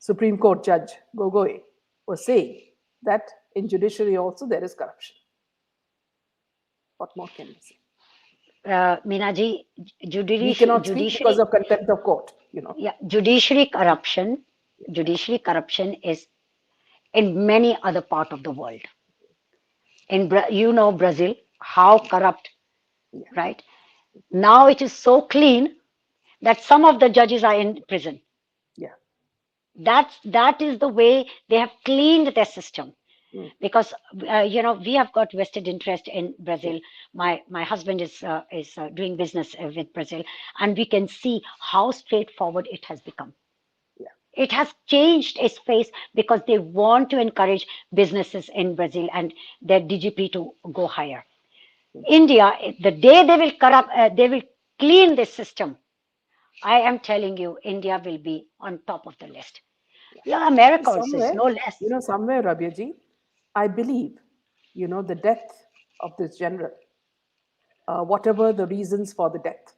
[SPEAKER 1] Supreme Court judge Gogoi was saying that in judiciary also there is corruption. What more can we say?
[SPEAKER 2] Minaji,
[SPEAKER 1] We cannot speak because
[SPEAKER 2] judiciary,
[SPEAKER 1] of contempt of court.
[SPEAKER 2] yeah, judiciary corruption is in many other part of the world. Brazil, how corrupt,
[SPEAKER 1] Yeah,
[SPEAKER 2] right? Now it is so clean that some of the judges are in prison.
[SPEAKER 1] yeah,
[SPEAKER 2] That is the way they have cleaned their system.
[SPEAKER 1] mm,
[SPEAKER 2] Because we have got vested interest in
[SPEAKER 1] yeah,
[SPEAKER 2] Brazil. My husband is doing business with Brazil, and we can see how straightforward it has become.
[SPEAKER 1] yeah,
[SPEAKER 2] It has changed its face because they want to encourage businesses in Brazil and their DGP to go higher.
[SPEAKER 1] mm,
[SPEAKER 2] India, the day they will clean this system. I am telling you, India will be on top of the list.
[SPEAKER 1] yeah.
[SPEAKER 2] Yeah, America also is
[SPEAKER 1] Somewhere,
[SPEAKER 2] no less.
[SPEAKER 1] somewhere, Rabyaji, I believe, the death of this general, whatever the reasons for the death,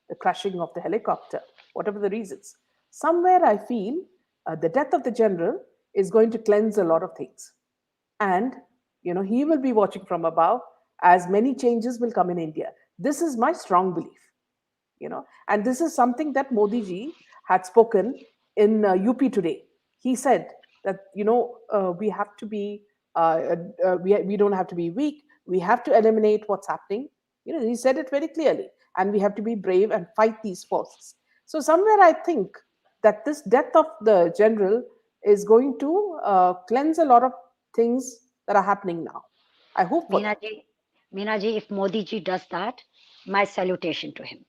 [SPEAKER 1] the crashing of the helicopter, whatever the reasons. Somewhere I feel the death of the general is going to cleanse a lot of things. And, he will be watching from above as many changes will come in India. This is my strong belief. And this is something that Modi ji had spoken in UP today. He said that, we have to be, we don't have to be weak. We have to eliminate what's happening. He said it very clearly. And we have to be brave and fight these forces. So somewhere I think that this death of the general is going to cleanse a lot of things that are happening now. I hope for that.
[SPEAKER 2] Meenaji, Meenaji, if Modi ji does that, my salutation to him.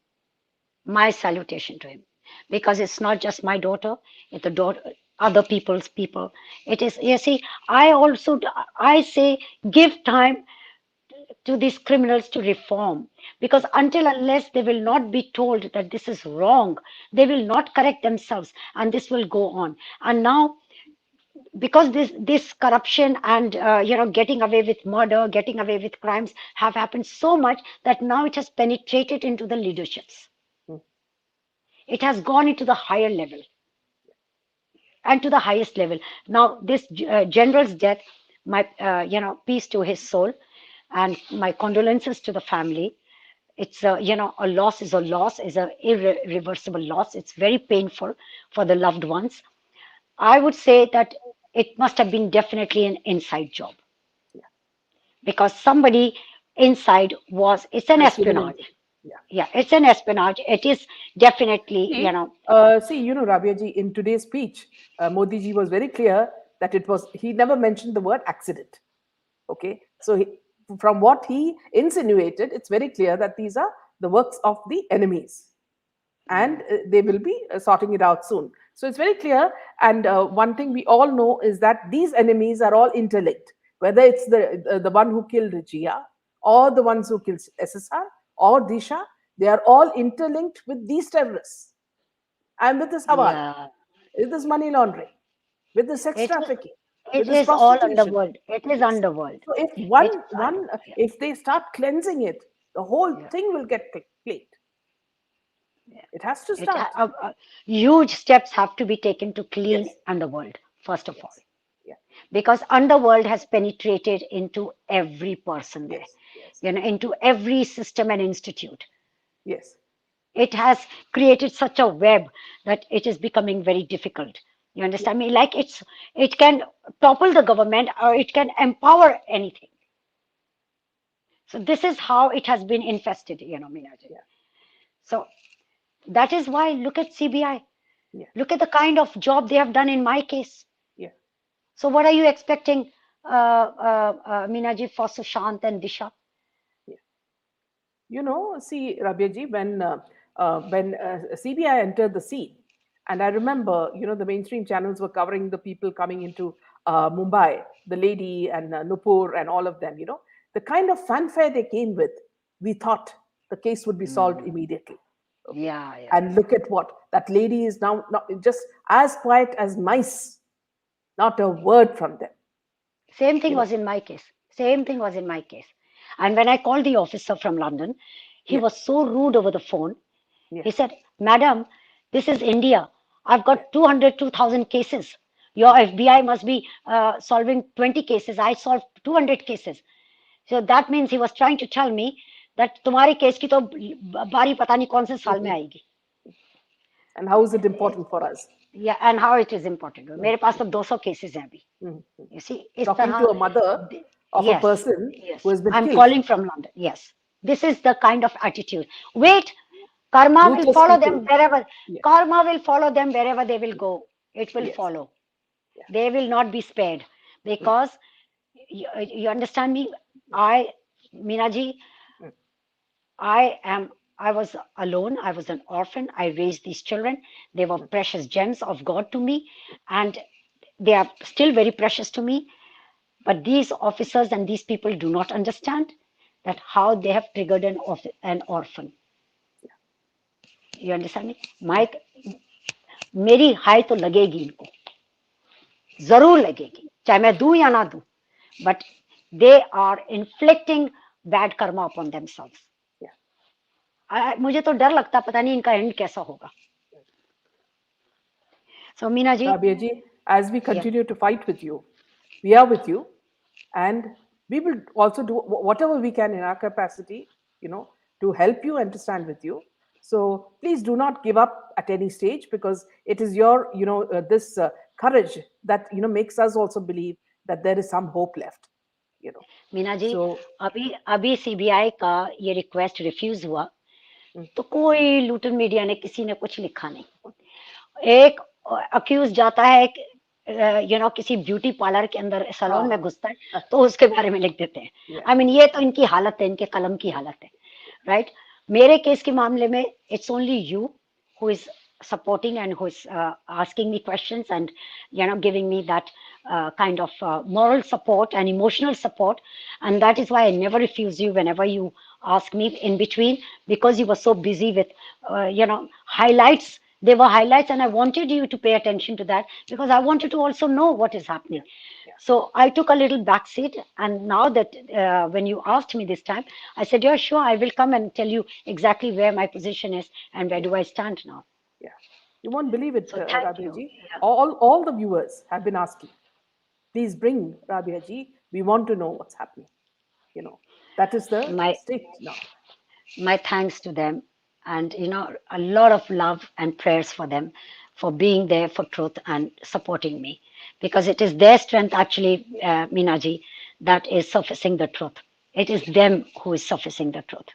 [SPEAKER 2] My salutation to him. Because it's not just my daughter, it's the daughter, other people's people. It is, you see, I say, give time. to these criminals to reform, because until unless they will not be told that this is wrong, they will not correct themselves, and this will go on. And now, because this corruption and getting away with murder, getting away with crimes have happened so much that now it has penetrated into the leaderships.
[SPEAKER 1] Mm.
[SPEAKER 2] It has gone into the higher level and to the highest level. Now, this general's death, my peace to his soul, and my condolences to the family. It's a loss is a loss, is a irreversible loss. It's very painful for the loved ones. I would say that it must have been definitely an inside job,
[SPEAKER 1] Yeah.
[SPEAKER 2] because somebody inside was, it's an
[SPEAKER 1] Has given in.
[SPEAKER 2] espionage.
[SPEAKER 1] Yeah.
[SPEAKER 2] Yeah, it's an espionage. It is definitely,
[SPEAKER 1] Rabia ji, in today's speech, Modi ji was very clear that he never mentioned the word accident. Okay. So from what he insinuated, it's very clear that these are the works of the enemies, and they will be sorting it out soon. So it's very clear. And one thing we all know is that these enemies are all interlinked, whether it's the one who killed Gia, or the ones who killed SSR, or Disha. They are all interlinked with these terrorists, and with this Hawala,
[SPEAKER 2] yeah,
[SPEAKER 1] with this money laundering, with the sex
[SPEAKER 2] it is,
[SPEAKER 1] trafficking, with
[SPEAKER 2] it
[SPEAKER 1] this
[SPEAKER 2] is all
[SPEAKER 1] prostitution.
[SPEAKER 2] underworld. It is
[SPEAKER 1] Yes.
[SPEAKER 2] underworld.
[SPEAKER 1] So if
[SPEAKER 2] It is underworld.
[SPEAKER 1] if they start cleansing it, the whole
[SPEAKER 2] Yeah,
[SPEAKER 1] thing will get cleaned.
[SPEAKER 2] yeah.
[SPEAKER 1] It has to
[SPEAKER 2] It
[SPEAKER 1] start.
[SPEAKER 2] huge steps have to be taken to clean
[SPEAKER 1] Yes.
[SPEAKER 2] underworld first of all,
[SPEAKER 1] Yes. Yeah.
[SPEAKER 2] because underworld has penetrated into every person there,
[SPEAKER 1] Yes. Yes.
[SPEAKER 2] into every system and institute.
[SPEAKER 1] Yes.
[SPEAKER 2] It has created such a web that it is becoming very difficult. You
[SPEAKER 1] Yeah.
[SPEAKER 2] understand me? Like, it can topple the government, or it can empower anything. So this is how it has been infested, Minaji.
[SPEAKER 1] Yeah.
[SPEAKER 2] So that is why, look at CBI.
[SPEAKER 1] Yeah.
[SPEAKER 2] Look at the kind of job they have done in my case.
[SPEAKER 1] Yeah.
[SPEAKER 2] So what are you expecting, Minaji, for Sushant and Disha?
[SPEAKER 1] Yeah. See, Rabia when CBI entered the scene, and I remember, the mainstream channels were covering the people coming into Mumbai, the lady and Nupur and all of them. The kind of fanfare they came with, we thought the case would be solved
[SPEAKER 2] Mm,
[SPEAKER 1] immediately. Okay,
[SPEAKER 2] yeah, yeah,
[SPEAKER 1] and look at what that lady is now, not just as quiet as mice, not a word from them.
[SPEAKER 2] Same thing
[SPEAKER 1] You know,
[SPEAKER 2] was in my case. Same thing was in my case. And when I called the officer from London, he
[SPEAKER 1] yeah,
[SPEAKER 2] was so rude over the phone.
[SPEAKER 1] yeah,
[SPEAKER 2] He said, Madam, this is India. I've
[SPEAKER 1] yeah,
[SPEAKER 2] got 200, 2,000 cases. Your FBI must be solving 20 cases. I solved 200 cases. So that means he was trying to tell me that तुम्हारी case की तो बारी पता नहीं कौन से साल में आएगी.
[SPEAKER 1] and how is it important for us?
[SPEAKER 2] Yeah, and how it is important. मेरे पास तो 200 cases हैं अभी.
[SPEAKER 1] Mhm.
[SPEAKER 2] You see, इस
[SPEAKER 1] Talking to
[SPEAKER 2] तरह.
[SPEAKER 1] a mother of a
[SPEAKER 2] Yes,
[SPEAKER 1] person who
[SPEAKER 2] yes.
[SPEAKER 1] has been
[SPEAKER 2] I'm
[SPEAKER 1] killed.
[SPEAKER 2] calling from London. Yes. This is the kind of attitude. Wait, karma will
[SPEAKER 1] Ruthless
[SPEAKER 2] follow
[SPEAKER 1] people.
[SPEAKER 2] them wherever.
[SPEAKER 1] Yeah.
[SPEAKER 2] Karma will follow them wherever they will go. It will
[SPEAKER 1] Yes.
[SPEAKER 2] follow.
[SPEAKER 1] Yeah.
[SPEAKER 2] They will not be spared,
[SPEAKER 1] Mm,
[SPEAKER 2] because you understand me.
[SPEAKER 1] yeah.
[SPEAKER 2] Minaji,
[SPEAKER 1] Mm,
[SPEAKER 2] I was alone. I was an orphan. I raised these children. They were
[SPEAKER 1] mm,
[SPEAKER 2] precious gems of God to me, and they are still very precious to me. But these officers and these people do not understand that how they have triggered an orphan. You understand me? मेरी हाय तो लगेगी इनको, जरूर लगेगी, चाहे मैं दूं या ना दूं. But they are inflicting bad karma upon themselves.
[SPEAKER 1] yeah.
[SPEAKER 2] मुझे तो डर लगता, पता नहीं इनका एंड कैसा होगा. So Meena ji.
[SPEAKER 1] Rabia as we
[SPEAKER 2] Yeah.
[SPEAKER 1] continue to fight with you, we are with you, and we will also do whatever we can in our capacity, to help you and to stand with you. So please do not give up at any stage, because it is your, this courage that, makes us also believe that there is some hope left, you know.
[SPEAKER 2] Meena ji,
[SPEAKER 1] So,
[SPEAKER 2] अभी अभी CBI का ये request refuse हुआ,
[SPEAKER 1] mm,
[SPEAKER 2] तो कोई Lutan media ने किसी ने कुछ लिखा नहीं. एक अक्यूज जाता है, किसी ब्यूटी पार्लर के अंदर सैलून में घुसता है, तो उसके बारे में लिख देते हैं.
[SPEAKER 1] yeah,
[SPEAKER 2] आई मीन, ये तो इनकी हालत है, इनके कलम की हालत है. राइट. मेरे केस के मामले में it's only you who is supporting and who's asking me questions and giving me that kind of moral support and emotional support. And that is why I never refuse you whenever you ask me in between, because you were so busy with highlights. They were highlights, and I wanted you to pay attention to that because I wanted to also know what is
[SPEAKER 1] Yeah.
[SPEAKER 2] happening.
[SPEAKER 1] Yeah.
[SPEAKER 2] So I took a little backseat, and now that when you asked me this time, I said, "Yeah, sure, I will come and tell you exactly where my position is and where
[SPEAKER 1] Yeah.
[SPEAKER 2] do I stand now."
[SPEAKER 1] Yeah. You won't believe it,
[SPEAKER 2] So thank
[SPEAKER 1] Rabia
[SPEAKER 2] you.
[SPEAKER 1] ji.
[SPEAKER 2] Yeah.
[SPEAKER 1] All the viewers have been asking, please bring Rabia ji. We want to know what's happening. You know, that is the
[SPEAKER 2] My
[SPEAKER 1] state now.
[SPEAKER 2] my thanks to them, and a lot of love and prayers for them, for being there for truth and supporting me, because it is their strength actually, Minaji, that is surfacing the truth. It is them who is surfacing the truth.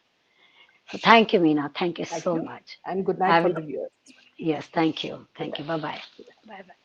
[SPEAKER 2] So thank you, Meena. Thank you
[SPEAKER 1] Thank
[SPEAKER 2] so
[SPEAKER 1] you.
[SPEAKER 2] much.
[SPEAKER 1] And good night
[SPEAKER 2] I
[SPEAKER 1] from
[SPEAKER 2] will.
[SPEAKER 1] the viewers.
[SPEAKER 2] Yes, thank you.
[SPEAKER 1] Good
[SPEAKER 2] Thank you.
[SPEAKER 1] night.
[SPEAKER 2] Bye bye.
[SPEAKER 1] Good night.
[SPEAKER 2] Bye bye.